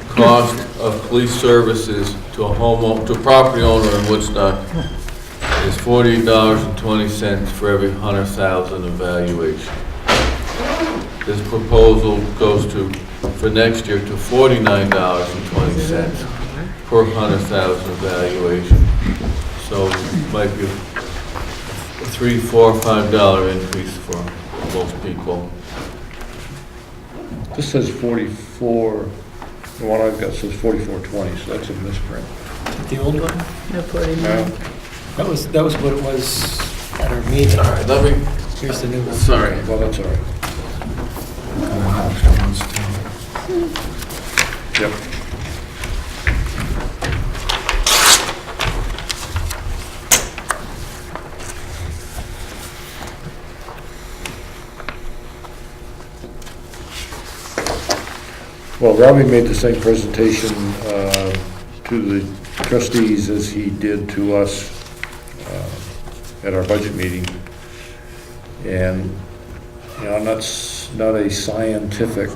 cost of police services to to a property owner in Woodstock is $48.20 for every 100,000 evaluation. This proposal goes for next year, to $49.20 per 100,000 evaluation. So it might be a $3, $4, $5 increase for most people. This says 44, the one I've got says 4420, so that's a misprint. The old one? No, 49. No. That was what it was at our meeting. All right, let me, Here's the new one. sorry. Well, that's all right. Yep. Well, Robbie made the same presentation to the trustees as he did to us at our budget meeting. And, you know, that's not a scientific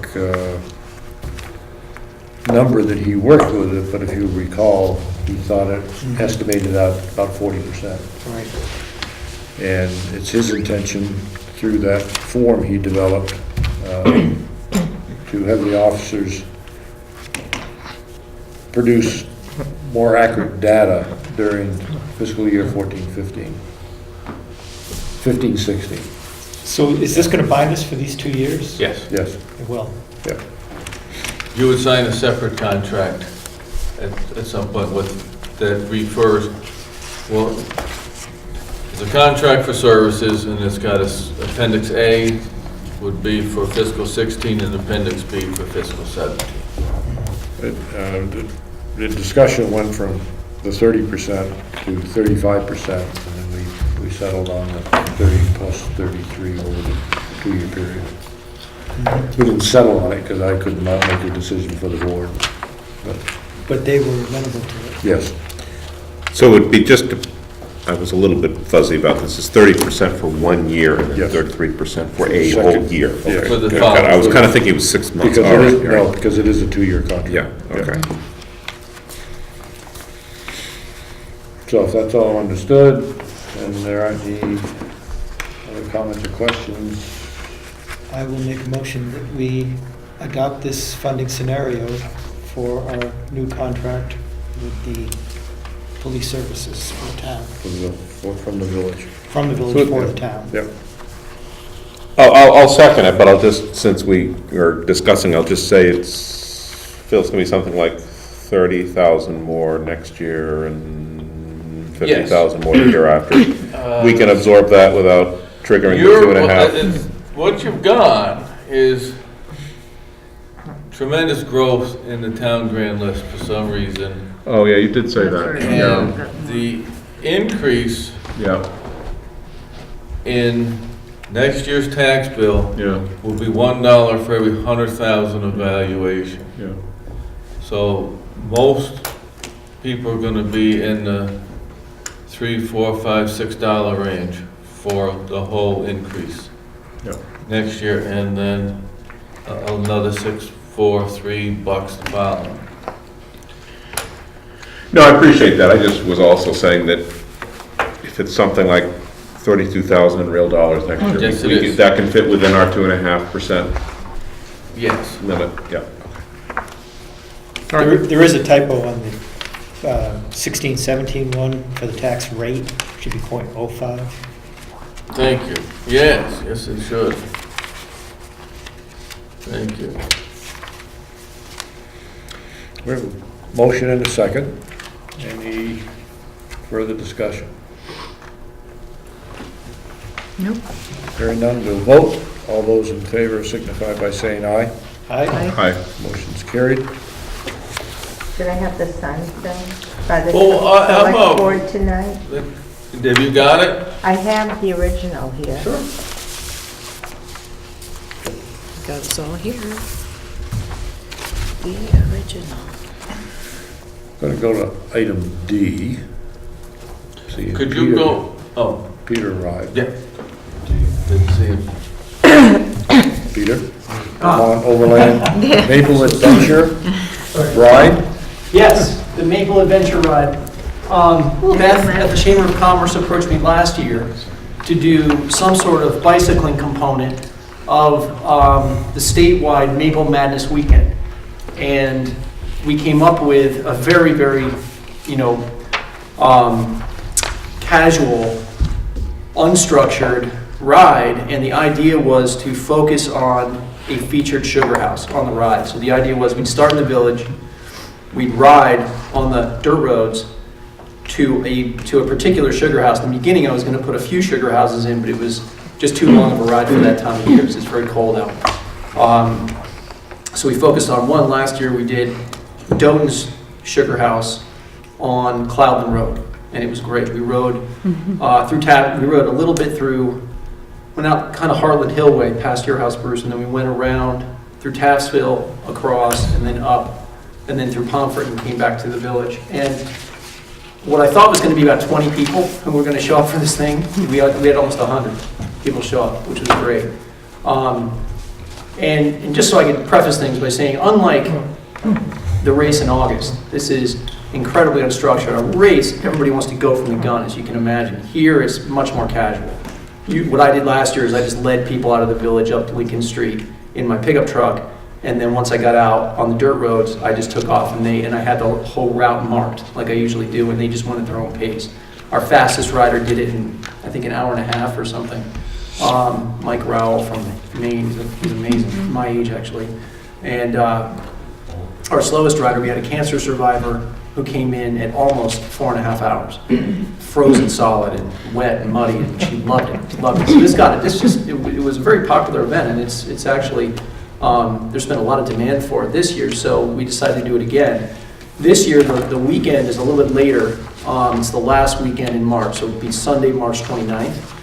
number that he worked with it, but if you recall, he thought it estimated out about 40%. Right. And it's his intention, through that form he developed, to have the officers produce more accurate data during fiscal year 14-15, 15-16. So is this going to bind us for these 2 years? Yes. Yes, It will. yeah. You would sign a separate contract at some point that refers Well, it's a contract for services, and it's got Appendix A would be for fiscal 16 and Appendix B for fiscal 17. The discussion went from the 30% to 35%, and then we settled on the 30 plus 33 over the 2-year period. We didn't settle on it because I could not make a decision for the board, But they were amenable to it. yes. So it would be I was a little bit fuzzy about this, it's 30% for 1 year and then Yes. 33% for a whole Second. year. Yeah. Okay. For the Good. following. I was kind of thinking it was 6 months. Because All it is, right, no, right. because it is a 2-year contract. Yeah, okay. So if that's all understood, and there aren't any other comments or questions, I will make a motion that we adopt this funding scenario for our new contract with the police services for the town, from the village. from the village for the town. Yep. I'll second it, but I'll just, since we are discussing, I'll just say feels gonna be something like 30,000 more next year and 50,000 more the year after. We can absorb that without triggering the 2.5. What you've got is tremendous growth in the town grand list for some reason. Oh, yeah, you did say that. And the increase Yeah, in next year's tax bill yeah, will be $1 for every 100,000 of valuation. yeah. So most people are gonna be in the $3, $4, $5, $6 range for the whole increase. Yeah. Next year, and then another $6, $4, $3 the following. No, I appreciate that. I just was also saying that if it's something like 32,000 in real dollars next year, Yes, it is. that can fit within our 2.5% Yes. limit, yeah. There is a typo on the 16-17 one for the tax rate, should be .05. Thank you. Yes, yes it should. Thank you. We have a motion and a second. Any further discussion? Nope. Hearing none, we'll vote. All those in favor signify by saying aye. Aye. Hi. Motion's carried. Should I have the signs done by the Oh, how select about- board tonight? Have you got it? I have the original here. Sure. Got us all here. The original. Going to go to item D. See if Could you Peter- go, oh, Peter arrived. yeah. Didn't see him. Peter? Come on, Overland Maple Adventure Ride. Yes, the Maple Adventure Ride. Beth at the Chamber of Commerce approached me last year to do some sort of bicycling component of the statewide Maple Madness Weekend. And we came up with a very, very, casual, unstructured ride. And the idea was to focus on a featured sugar house on the ride. So the idea was we'd start in the village, we'd ride on the dirt roads to a particular sugar house. In the beginning, I was going to put a few sugar houses in, but it was just too long of a ride for that time of year because it's very cold out. So we focused on one. Last year, we did Doten's Sugar House on Cloudland Road, and it was great. We rode we rode a little bit through, went out kind of Heartland Hill way past your house, Bruce, and then we went around through Taffsville, across, and then up, and then through Pomfret and came back to the village. And what I thought was going to be about 20 people who were going to show up for this thing, we had almost 100 people show up, which was great. And just so I could preface things by saying, unlike the race in August, this is incredibly unstructured. A race, everybody wants to go from the gun, as you can imagine. Here, it's much more casual. What I did last year is I just led people out of the village up to Lincoln Street in my pickup truck, and then once I got out on the dirt roads, I just took off, and I had the whole route marked like I usually do, and they just went at their own pace. Our fastest rider did it in, I think, an hour and a half or something. Mike Rowell from Maine, he's amazing, my age actually. And our slowest rider, we had a cancer survivor who came in at almost 4.5 hours, frozen solid and wet and muddy, and she loved it. Loved it. So it was a very popular event, and it's actually there's been a lot of demand for it this year. So we decided to do it again. This year, the weekend is a little bit later. It's the last weekend in March, so it'll be Sunday, March 29th.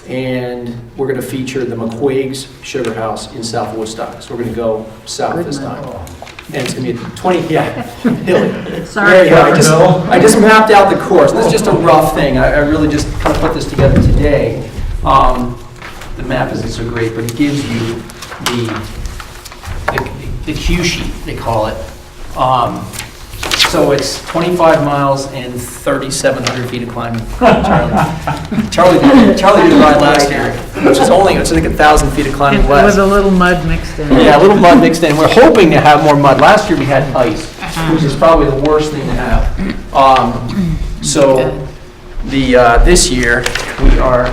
And we're going to feature the McQuaig's Sugar House in South Woodstock. So we're going to go south this time. And it's going to be 20, hilly. Sorry. I just mapped out the course. This is just a rough thing. I really just kind of put this together today. The map isn't so great, but it gives you the cue sheet, they call it. So it's 25 miles and 3,700 feet of climbing. Charlie did a ride last year, which is only, it's like 1,000 feet of climbing less. With a little mud mixed in. Yeah, a little mud mixed in. We're hoping to have more mud. Last year we had ice, which is probably the worst thing to have. So this year we are,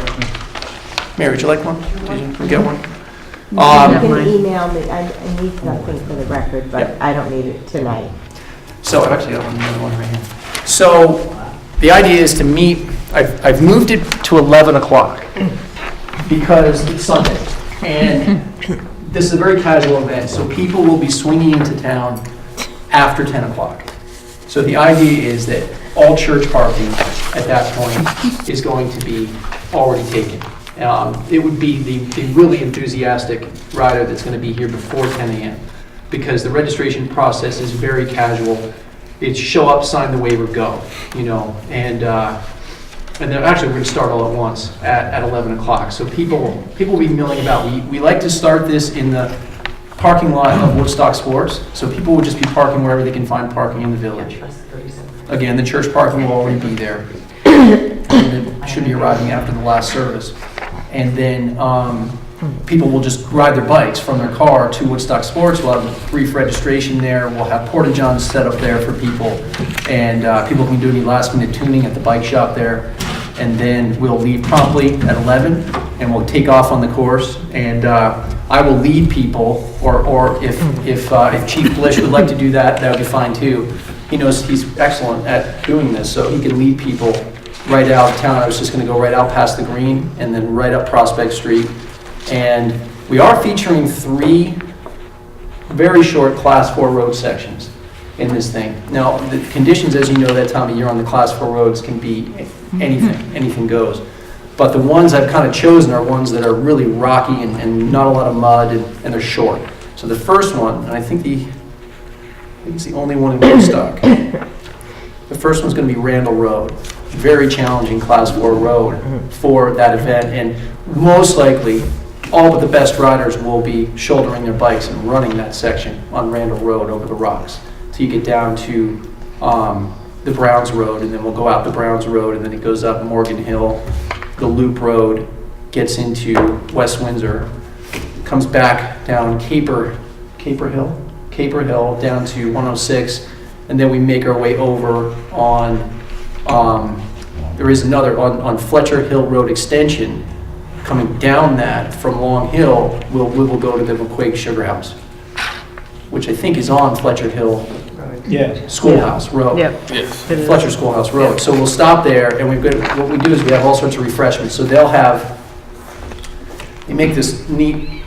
Mary, would you like one? Did you get one? You can email me. I need something for the record, but Yeah. I don't need it tonight. So I've actually got another one right here. So the idea is to meet, I've moved it to 11 o'clock because it's Sunday. And this is a very casual event, so people will be swinging into town after 10 o'clock. So the idea is that all church parking at that point is going to be already taken. It would be the really enthusiastic rider that's going to be here before 10 a.m. because the registration process is very casual. It's show up, sign the waiver, go, and then actually we're going to start all at once at 11 o'clock. So people will be milling about. We like to start this in the parking lot of Woodstock Sports, so people will just be parking wherever they can find parking in the village. Again, the church parking will already be there. It should be arriving after the last service. And then people will just ride their bikes from their car to Woodstock Sports. We'll have a brief registration there. We'll have porta-johns set up there for people. And people can do any last-minute tuning at the bike shop there. And then we'll leave promptly at 11, and we'll take off on the course. And I will lead people, or if Chief Blish would like to do that, that would be fine too. He knows he's excellent at doing this, so he can lead people right out of town. I was just going to go right out past the green and then right up Prospect Street. And we are featuring 3 very short Class 4 road sections in this thing. Now, the conditions, as you know, that time of year on the Class 4 roads can be anything goes. But the ones I've kind of chosen are ones that are really rocky and not a lot of mud, and they're short. So the first one, and I think it's the only one in Woodstock. The first one's going to be Ramble Road. Very challenging Class 4 road for that event, and most likely all but the best riders will be shouldering their bikes and running that section on Randall Road over the rocks. So you get down to the Browns Road, and then we'll go out the Browns Road, and then it goes up Morgan Hill, the Loop Road, gets into West Windsor, comes back down Caper Hill down to 106, and then we make our way over on there is another on Fletcher Hill Road extension. Coming down that from Long Hill, we will go to the McQuaig Sugar House, which I think is on Fletcher Hill Schoolhouse Road. Yep. Yes. Fletcher Schoolhouse Road. So we'll stop there, and what we do is we have all sorts of refreshments. So they make this neat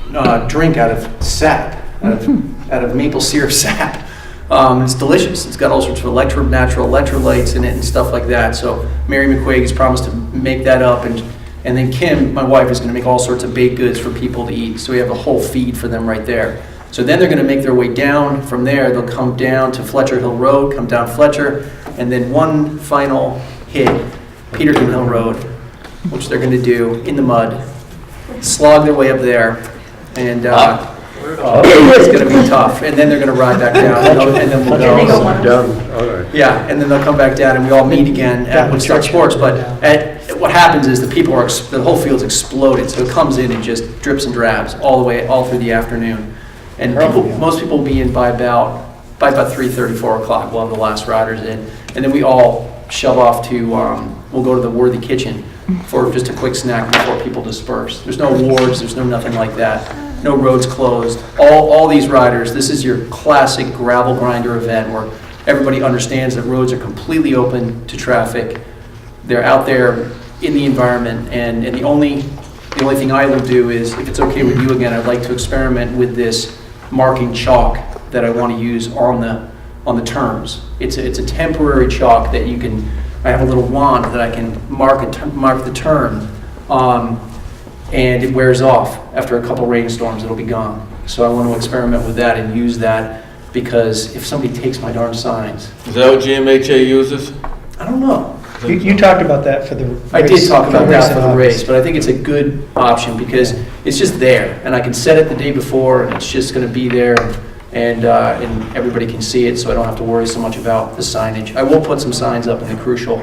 drink out of sap, out of maple syrup sap. It's delicious. It's got all sorts of natural electrolytes in it and stuff like that. So Mary McQuaig has promised to make that up, and then Kim, my wife, is going to make all sorts of baked goods for people to eat. So we have a whole feed for them right there. So then they're going to make their way down. From there, they'll come down to Fletcher Hill Road, come down Fletcher, and then one final hit, Peterton Hill Road, which they're going to do in the mud, slog their way up there, and it's going to be tough. And then they're going to ride back down, and then we'll go. Yeah, and then they'll come back down, and we all meet again at Woodstock Sports. But what happens is the whole field's exploded, so it comes in and just drips and drabs all through the afternoon. And most people will be in by about 3:30, 4 o'clock. We'll have the last riders in, and then we all shove off to. We'll go to the Worthy Kitchen for just a quick snack before people disperse. There's no awards. There's no nothing like that. No roads closed. All these riders. This is your classic gravel grinder event where everybody understands that roads are completely open to traffic. They're out there in the environment, and the only thing I will do is, if it's okay with you again, I'd like to experiment with this marking chalk that I want to use on the turns. It's a temporary chalk that you can, I have a little wand that I can mark the turn, and it wears off. After a couple rainstorms, it'll be gone. So I want to experiment with that and use that, because if somebody takes my darn signs. Is that what GMHA uses? I don't know. You talked about that for the race. I did talk about that for the in race, August. but I think it's a good option because it's just there, and I can set it the day before, and it's just going to be there, and everybody can see it, so I don't have to worry so much about the signage. I will put some signs up in the crucial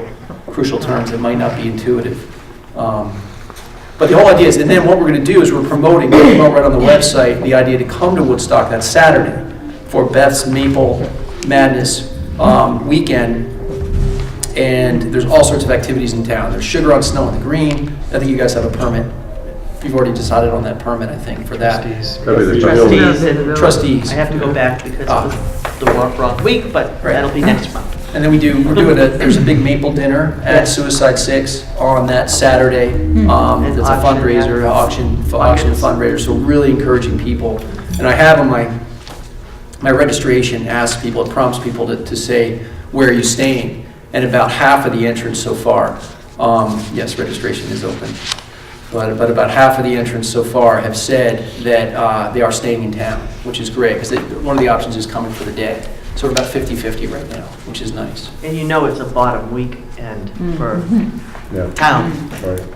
turns that might not be intuitive. But the whole idea is, and then what we're going to do is we're promoting right on the website the idea to come to Woodstock that Saturday for Beth's Maple Madness weekend. And there's all sorts of activities in town. There's Sugar on Snow on the Green. I think you guys have a permit. You've already decided on that permit, I think, for that. Trustees. I have to go back because of the wrong week, but that'll be next month. And then there's a big maple dinner at Suicide Six on that Saturday. It's a fundraiser, auction fundraiser, so really encouraging people. And I have on my registration asks people, it prompts people to say, where are you staying? And about half of the entrants so far, yes, registration is open, but about half of the entrants so far have said that they are staying in town, which is great, because one of the options is coming for the day. So we're about 50-50 right now, which is nice. And it's a bottom weekend for town,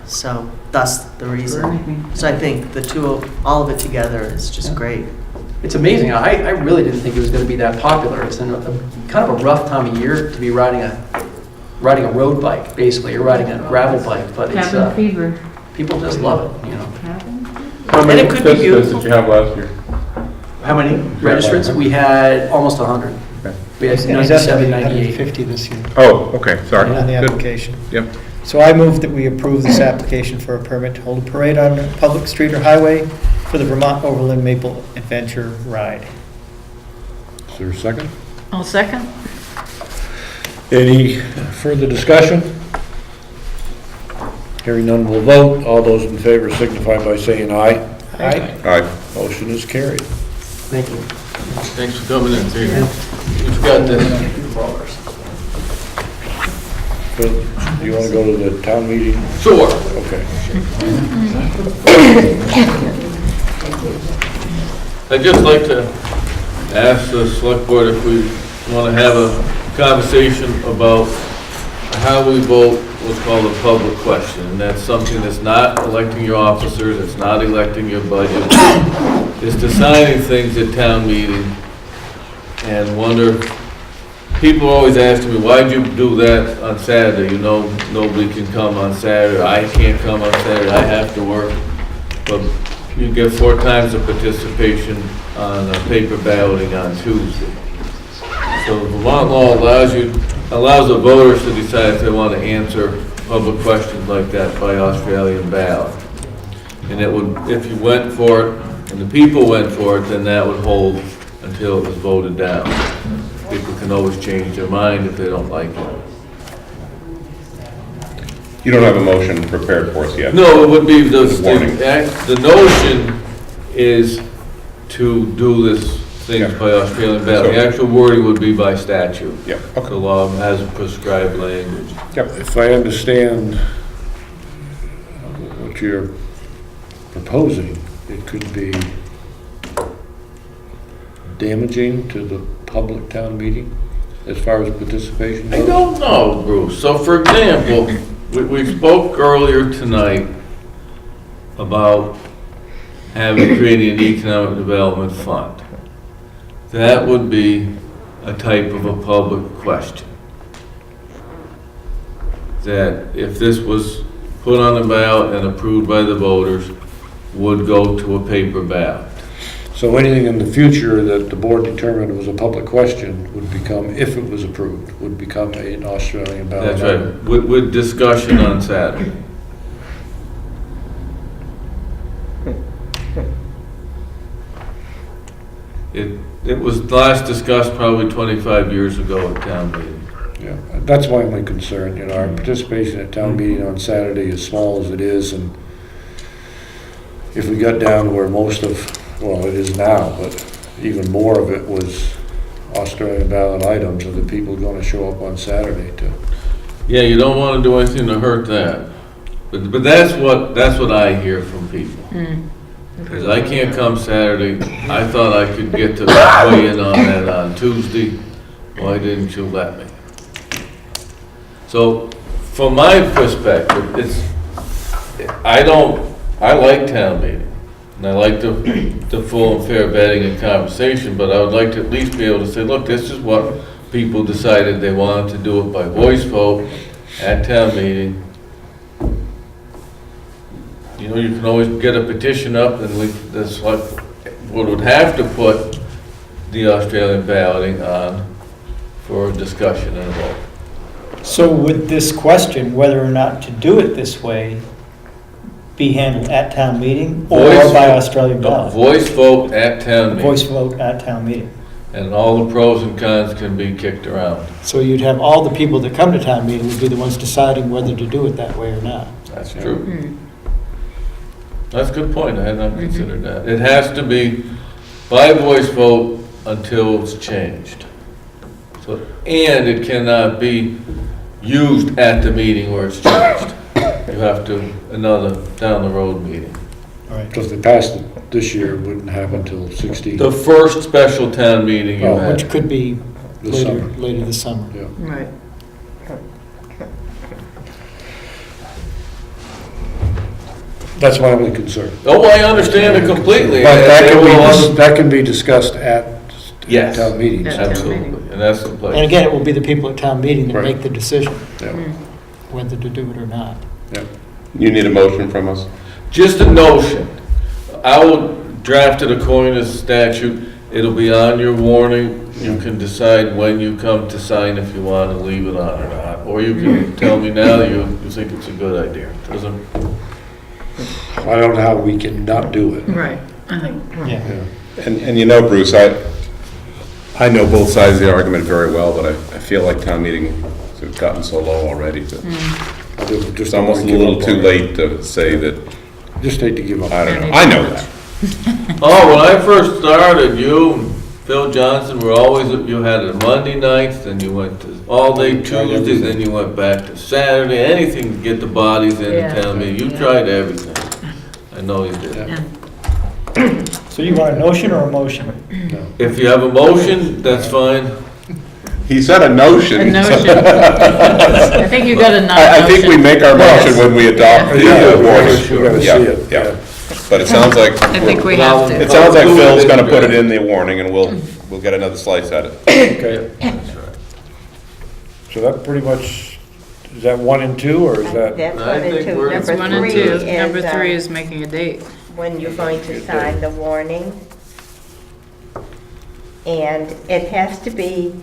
so that's the reason. So I think all of it together is just great. It's amazing. I really didn't think it was going to be that popular. It's kind of a rough time of year to be riding a road bike, basically. You're riding a gravel bike, but it's people just love it, How many it could be participants did you have last year? How many registrants? We had almost 100. We had 97, 98. 150 this year Oh, okay, sorry. on the Good. application. Yep. So I move that we approve this application for a permit to hold a parade on a public street or highway for the Vermont Overland Maple Adventure Ride. Is there a second? I'll second. Any further discussion? Hearing none, we'll vote. All those in favor signify by saying aye. Aye. Motion is carried. Thank you. Thanks for coming in, too. We've got this. Phil, do you want to go to the town meeting? Sure. Okay. I'd just like to ask the select board if we want to have a conversation about how we vote what's called a public question. And that's something that's not electing your officers, it's not electing your budget. It's deciding things at town meeting and wonder, people always ask me, why'd you do that on Saturday? You know, nobody can come on Saturday. I can't come on Saturday. I have to work. But you get 4 times the participation on paper balloting on Tuesday. So Vermont law allows the voters to decide if they want to answer public questions like that by Australian ballot. And it would, if you went for it and the people went for it, then that would hold until it was voted down. People can always change their mind if they don't like it. You don't have a motion prepared for us yet? No, it would be Warning. the notion is to do this things by Australian ballot. The actual wording would be by statute. Yeah. The law has prescribed language. If I understand what you're proposing, it could be damaging to the public town meeting as far as participation goes? I don't know, Bruce. So for example, we spoke earlier tonight about creating an economic development fund. That would be a type of a public question. That if this was put on the ballot and approved by the voters, would go to a paper ballot. So anything in the future that the board determined was a public question would become, if it was approved, would become an Australian ballot. That's right, with discussion on Saturday. it was last discussed probably 25 years ago at town meeting. Yeah, that's my only concern, you know, our participation at town meeting on Saturday, as small as it is, and if we got down to where most of, well, it is now, but even more of it was Australian ballot items, are the people gonna show up on Saturday to? Yeah, you don't want to do anything to hurt that. But that's what I hear from people. Because I can't come Saturday. I thought I could get to weigh in on that on Tuesday. Why didn't you let me? So, from my perspective, I like town meeting. And I like the full and fair vetting and conversation, but I would like to at least be able to say, look, this is what people decided they wanted to do it by voice vote at town meeting. You know, you can always get a petition up, and the select board would have to put the Australian balloting on for discussion and a vote. So would this question, whether or not to do it this way, be handled at town meeting or by Australian ballot? Voice vote at town meeting. Voice vote at town meeting. And all the pros and cons can be kicked around. So you'd have all the people that come to town meeting would be the ones deciding whether to do it that way or not. That's true. That's a good point. I had not considered that. It has to be by voice vote until it's changed. So, and it cannot be used at the meeting where it's changed. You have to, another down the road meeting. All right. Because they passed it this year, it wouldn't happen until 16. The first special town meeting you had. Which could be This summer. later this summer. Yeah. Right. That's my only concern. Oh, I understand it completely. But And that can be discussed at Yes. town meetings. At town absolutely, meeting. and that's the place. And again, it will be the people at town meeting that Right. make the decision Yeah. whether to do it or not. You need a motion from us? Just a notion. I will draft it according to statute. It'll be on your warning. You can decide when you come to sign if you want to leave it on or not. Or you can tell me now that you think it's a good idea. Doesn't, I don't know how we can not do it. Right. I think. Yeah. And you know, Bruce, I know both sides of the argument very well, but I feel like town meeting has gotten so low already that it's almost a little too late to say that, Just hate to give up. I don't know. I know that. oh, when I first started, you and Phil Johnson were always, you had it Monday nights, then you went to all day Tuesday, then you went back to Saturday, anything to get the bodies in Yeah. the town meeting. You tried everything. I know you did. So you want a notion or a motion? If you have a motion, that's fine. He said a notion. A notion. I think you got a I think we non-motion. make our motion when we adopt the warning. We gotta see Yeah, it. yeah. But it sounds like, I think we have to. it sounds like Phil's gonna put it in the warning and we'll get another slice at it. Okay. So that pretty much, is that 1 and 2, or is that? That's I one and think two. we're- That's Number 1 and three 2. is, Number 3 is making a date. when you're going to sign the warning. And it has to be,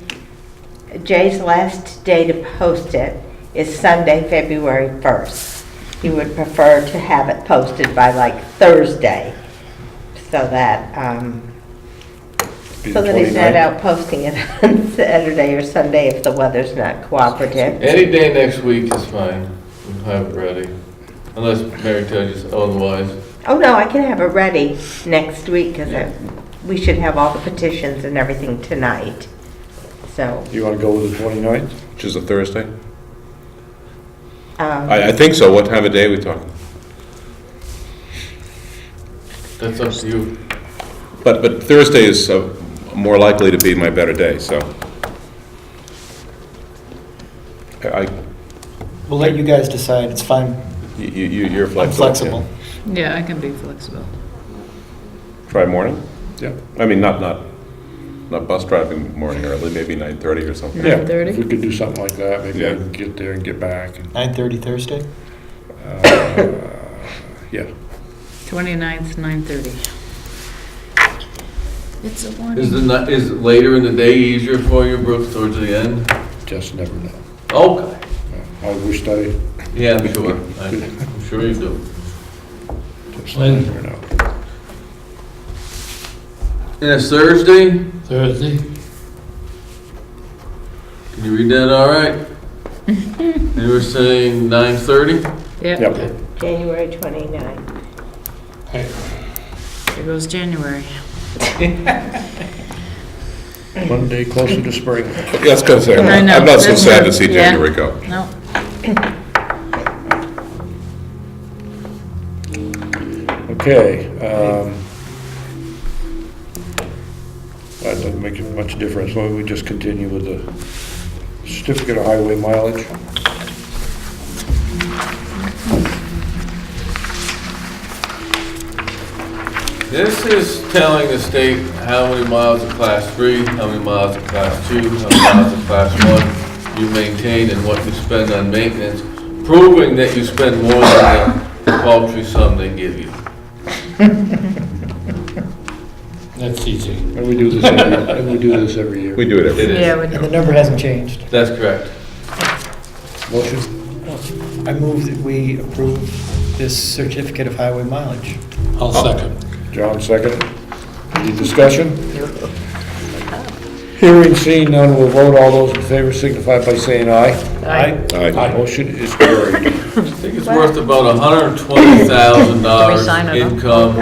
Jay's last day to post it is Sunday, February 1st. He would prefer to have it posted by like Thursday, so that, Be so the that he's not 29th? out posting it on Saturday or Sunday if the weather's not cooperative. Any day next week is fine. We'll have it ready. Unless Mary tells you otherwise. Oh, no, I can have it ready next week, because we should have all the petitions and everything tonight, so. You want to go with the 29th? Which is a Thursday? I think so. What time of day are we talking? That's up to you. But Thursday is more likely to be my better day, so. We'll let you guys decide, it's fine. You're I'm flexible. flexible. Yeah, I can be flexible. Try morning? Yeah. I mean, not bus driving morning early, maybe 9:30 or something. Yeah, 9:30? if we could do something like that, maybe I Yeah. can get there and get back. And, 9:30 Thursday? yeah. 29th, 9:30. It's a warning. Is later in the day easier for you, Brooks, towards the end? Just never know. Okay. I wished I, Yeah, I'm sure. I'm sure you do. just Lynn? never know. And it's Thursday? Thursday. Can you read that all right? They were saying 9:30? Yep. January 29th. Here goes January. One day closer to spring. Yeah, I was gonna say, I know, I'm not so that's sad good. to see Yeah. January go. No. Okay. That doesn't make much difference. Why don't we just continue with the certificate of highway mileage? This is telling the state how many miles of class 3, how many miles of class 2, how many miles of class 1 you maintain and what you spend on maintenance, proving that you spend more than the paltry sum they give you. That's easy. And we do this every year. We do it every It year. is. Yeah, we And the do. number hasn't changed. That's correct. Motion? I move that we approve this certificate of highway mileage. I'll second. John, second. Any discussion? Hearing seen none, we'll vote. All those in favor signify by saying aye. Aye. Aye. Motion is carried. I think it's worth about $120,000 sign it up? income,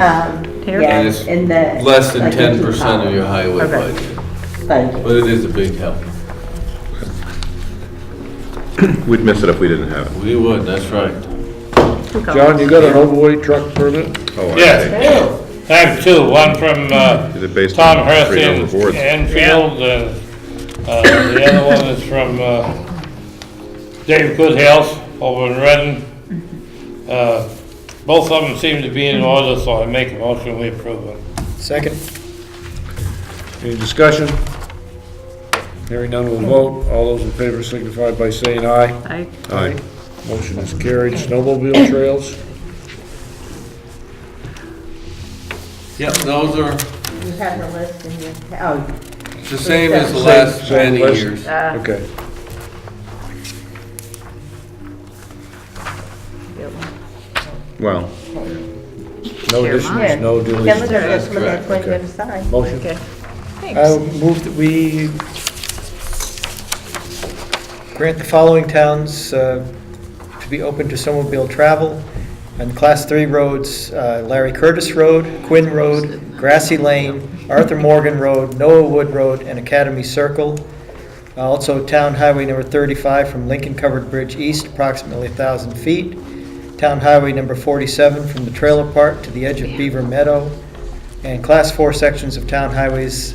Here? and it's Yes, in the. less than like, 10% of your highway Okay. budget. budget. But it is a big help. We'd miss it if we didn't have it. We would, that's right. John, you got an overweight truck permit? Oh, I Yes. see. I have two, one from Is it based Tom on Hurst three in overboards? Enfield, and the other one is from Dave Goodhouse over in Redden. Both of them seem to be in order, so I make a motion we approve them. Second. Any discussion? Hearing none, we'll vote. All those in favor signify by saying aye. Aye. Aye. Motion is carried. Snowmobile trails? Yep, those are You have the list in your, oh, the same as the last Same many list? years. Okay. Well, No Here, additions, mine. no then we're deletions. gonna list them, correct. that's when you're Okay. gonna sign. Motion? Okay. I move that we grant the following towns to be open to snowmobile travel on Class 3 roads, Larry Curtis Road, Quinn Road, Grassy Lane, Arthur Morgan Road, Noah Wood Road, and Academy Circle. Also, Town Highway number 35 from Lincoln Covered Bridge East, approximately 1,000 feet. Town Highway number 47 from the trailer park to the edge of Beaver Meadow. And Class 4 sections of Town Highways,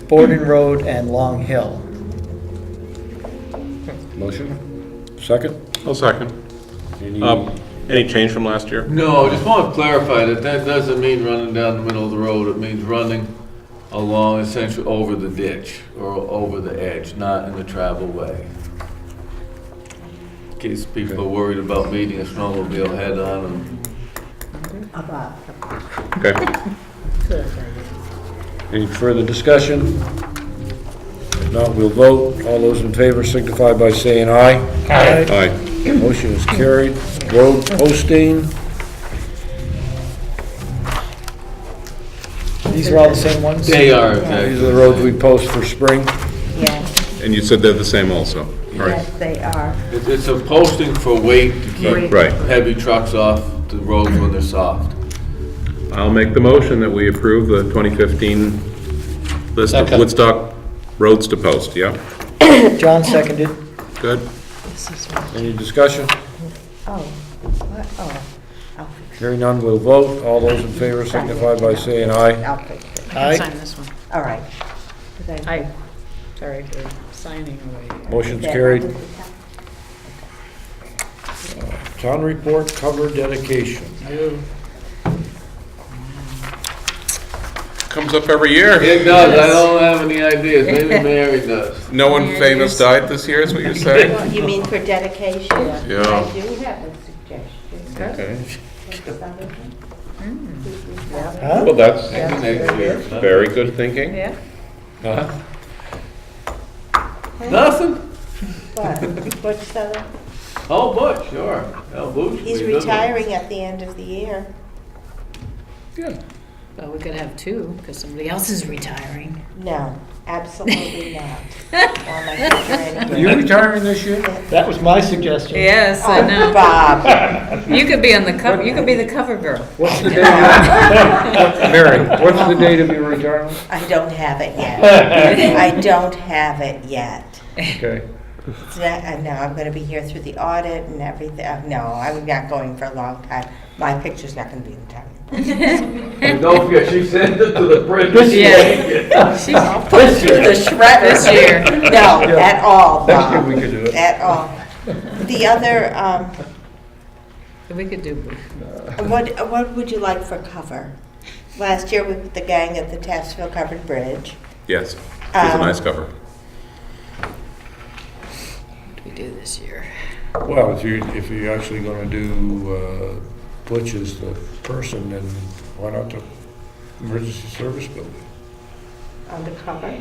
Borden Road and Long Hill. Motion? Second? I'll second. Any change from last year? No, I just want to clarify that that doesn't mean running down the middle of the road. It means running along, essentially over the ditch or over the edge, not in the travel way. In case people are worried about meeting a snowmobile head-on. Okay. Any further discussion? If not, we'll vote. All those in favor signify by saying aye. Aye. Motion is carried. Road posting? These are all the same ones? They are These exactly. are the roads we post for spring. Yes, And you said they're the same also? All right. yes, they are. It's a posting for weight to keep Right. heavy trucks off the roads when they're soft. I'll make the motion that we approve the 2015 list of Second. Woodstock roads to post, yeah? John seconded. Good. Any discussion? Oh, what, oh, I'll fix Hearing none, we'll vote. All those in favor signify by saying aye. it, I'll fix it. Aye. Sign this one. All right. 'Cause I- Aye. Sorry for signing away. Motion's that- carried. Town report cover dedication. Comes up every year. It does, I don't have any ideas, maybe Mary does. No one famous died this year, is what you're saying? You mean for dedication? Yeah. I do have a suggestion. Okay. Huh? Well, that's Maybe next year. very good thinking. Yeah. Huh? Nothing? What? Butch Sutherland? Oh, Butch, sure. Oh, Butch. He's we good one. retiring at the end of the year. Yeah. Well, we could have two, because somebody else is retiring. No, absolutely not. Or my future anyway. Are you retiring this year? That was my suggestion. Yes, I Oh, know. Bob, You could be on the cover, you could be the cover girl. What's the date? Mary, what's the date of your retirement? I don't have it yet. I don't have it yet. Okay. No, I'm going to be here through the audit and everything. No, I'm not going for a long time. My picture's not going to be in time. And don't forget, she sent it to the printer. Yeah. She's Put it through the shredder. This year. No, at all, Next year Bob. we could do it. At all. The other, We could do, what would you like for cover? Last year, we put the gang at the Tapsville Covered Bridge. Yes, it was a nice cover. what do we do this year? Well, if you're actually gonna do, Butch as the person, then why not the emergency service building? Undercover.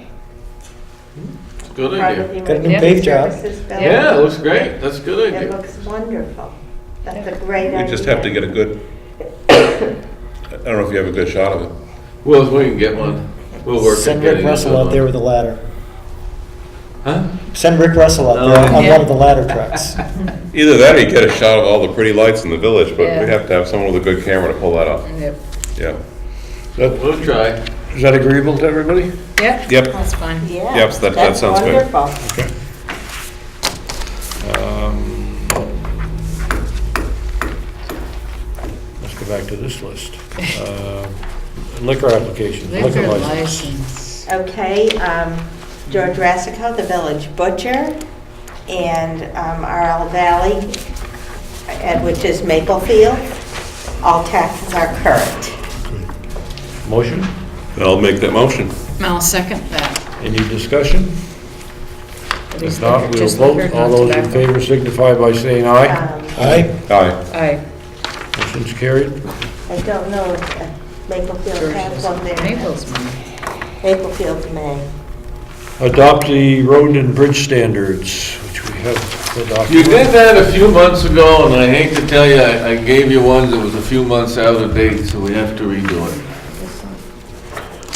Good Part of idea. the Got a new emergency pave job. services building. Yeah, it looks great. That's a good It idea. looks wonderful. That's a great idea. We just have to get a good, I don't know if you have a good shot of it. Well, if we can get one, we'll work. Send at Rick getting Russell another out there one. with a ladder. Huh? Send Rick Russell out there on Yeah. one of the ladder trucks. Either that or you get a shot of all the pretty lights in the village, but Yeah. we have to have someone with a good camera to pull that up. Yep. Yeah. We'll try. Is that agreeable to everybody? Yep. Yep. That's fine. Yeah. Yep, that that's sounds good. wonderful. Let's go back to this list. Liquor applications, Liquor license. license. Okay, George Rassico, the village butcher, and RL Valley, which is Maplefield. All taxes are current. Motion? I'll make that motion. I'll second that. Any discussion? If not, we'll Just vote. liquor, All not those in tobacco. favor signify by saying aye. Aye. Aye. Aye. Motion's carried. I don't know if Maplefield has one there. Maple's mine. Maplefield may. Adopt the road and bridge standards, which we have adopted. You did that a few months ago, and I hate to tell you, I gave you one that was a few months out of date, so we have to redo it.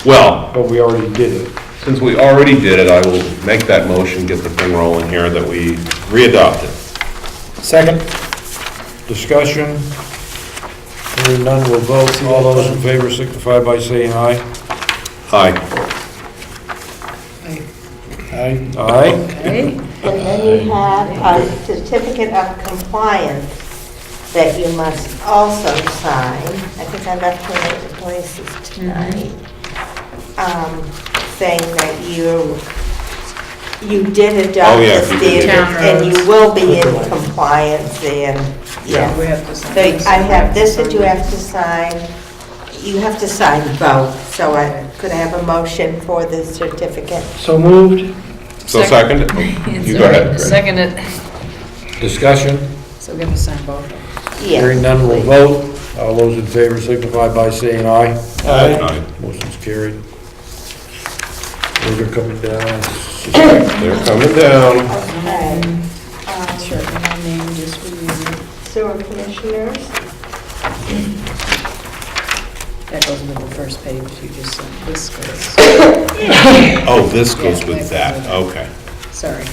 Well, But we already did it. since we already did it, I will make that motion, get the thing rolling here, that we readopt it. Second. Discussion. Hearing none, we'll vote. All those in favor signify by saying aye. Aye. Aye. Aye. Okay. And then you have a certificate of compliance that you must also sign. I think I left one at the places tonight. Saying that you did adopt Oh, yeah, the you did. standards and you will be in compliance and, yeah. We have to sign So this. I have this that you have to sign. You have to sign both. So could I have a motion for the certificate? So moved. So second it? You go ahead, Greg. Second it. Discussion. So we have to sign both. Yes. Hearing none, we'll vote. All those in favor signify by saying aye. Aye. Motion's carried. Those are coming down. They're coming down. Okay. Sure, my name just for you. Sewer commissioners. That goes with the first page you just sent. This goes. Oh, this goes with that, okay. Sorry.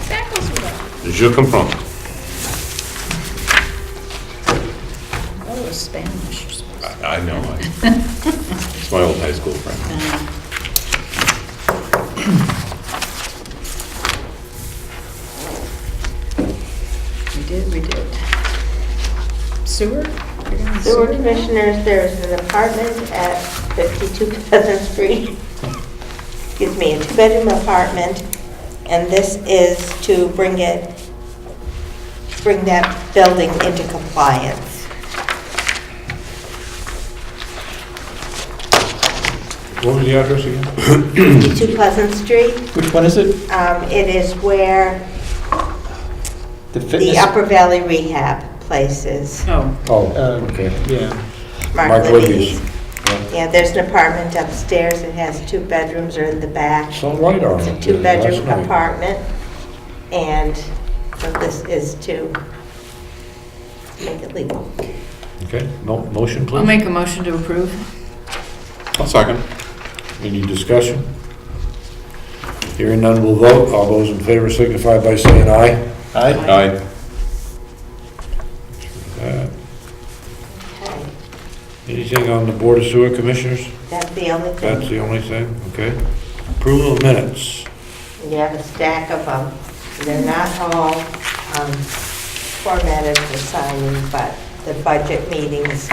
That goes with that. Je comprends. Oh, it was Spanish. You're supposed to- I know. It's my old high school friend. We did. Sewer? You're doing Sewer now? commissioners, there's an apartment at 52 Pleasant Street. Excuse me, a two-bedroom apartment, and this is to bring that building into compliance. What was the address again? 52 Pleasant Street. Which one is it? It is where The the fitness? Upper Valley Rehab place is. Oh, Oh, okay. Yeah. Mark Libby's. Libby's. Yeah, there's an apartment upstairs. It has 2 bedrooms or in the back. Some light on It's it. a 2-bedroom last night. apartment, and so this is to make it legal. Okay, motion, please? I'll make a motion to approve. I'll second. Any discussion? Hearing none, we'll vote. All those in favor signify by saying aye. Aye. Uh, Anything on the Board of Sewer Commissioners? That's the only That's thing. the only thing, okay. Approval of minutes. You have a stack of them. They're not all formatted for signing, but the budget meetings,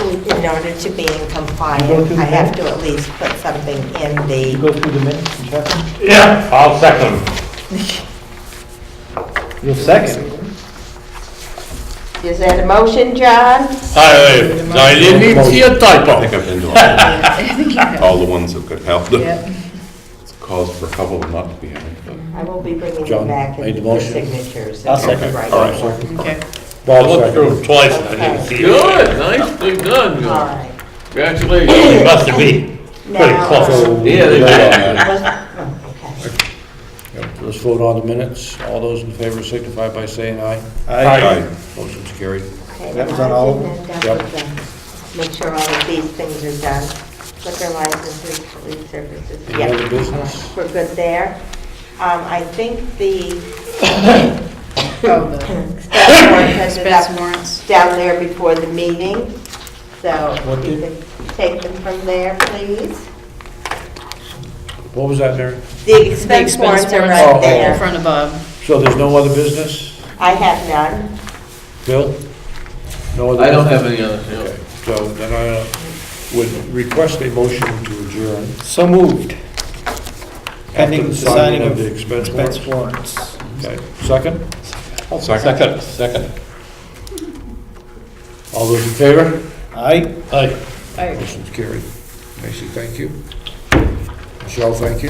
in order to be in You go compliance, through the I have minutes? to at least put something in You the, go through the minutes and check them? Yeah, I'll second. You'll second. is that a motion, John? I didn't see a I typo. think I've been to all the ones that could help. It's caused for a couple of them not to be happy, but. I will be bringing John them back made the in motion. signatures. I'll and second. write All right. them. Okay. Bob seconded. twice and I didn't see Good, nicely done, All Bill. right. Congratulations. Must have been. Now, So, Yeah, they did. okay. Let's vote on the minutes. All those in favor signify by saying aye. Aye. Motion's carried. Okay, That was on all of them? I didn't end up with make sure all of these things are done. Liquor licenses, police services, Any other yeah, business? we're good there. I think the Oh, the expense warrant ended expense up warrants. down there before the meeting, so What you did- can take them from there, please. What was that, Mary? The expense warrants are right Oh, In there. front of Bob. So there's no other business? I have none. Bill? No other I don't business? have any other, yeah. Okay, so then I would request a motion to adjourn. So moved. After Pending the signing of the expense expense warrants. warrants. Okay, second? I'll second. Second. All those in favor? Aye. Aye. Motion's carried. Macy, thank you. Michelle, thank you.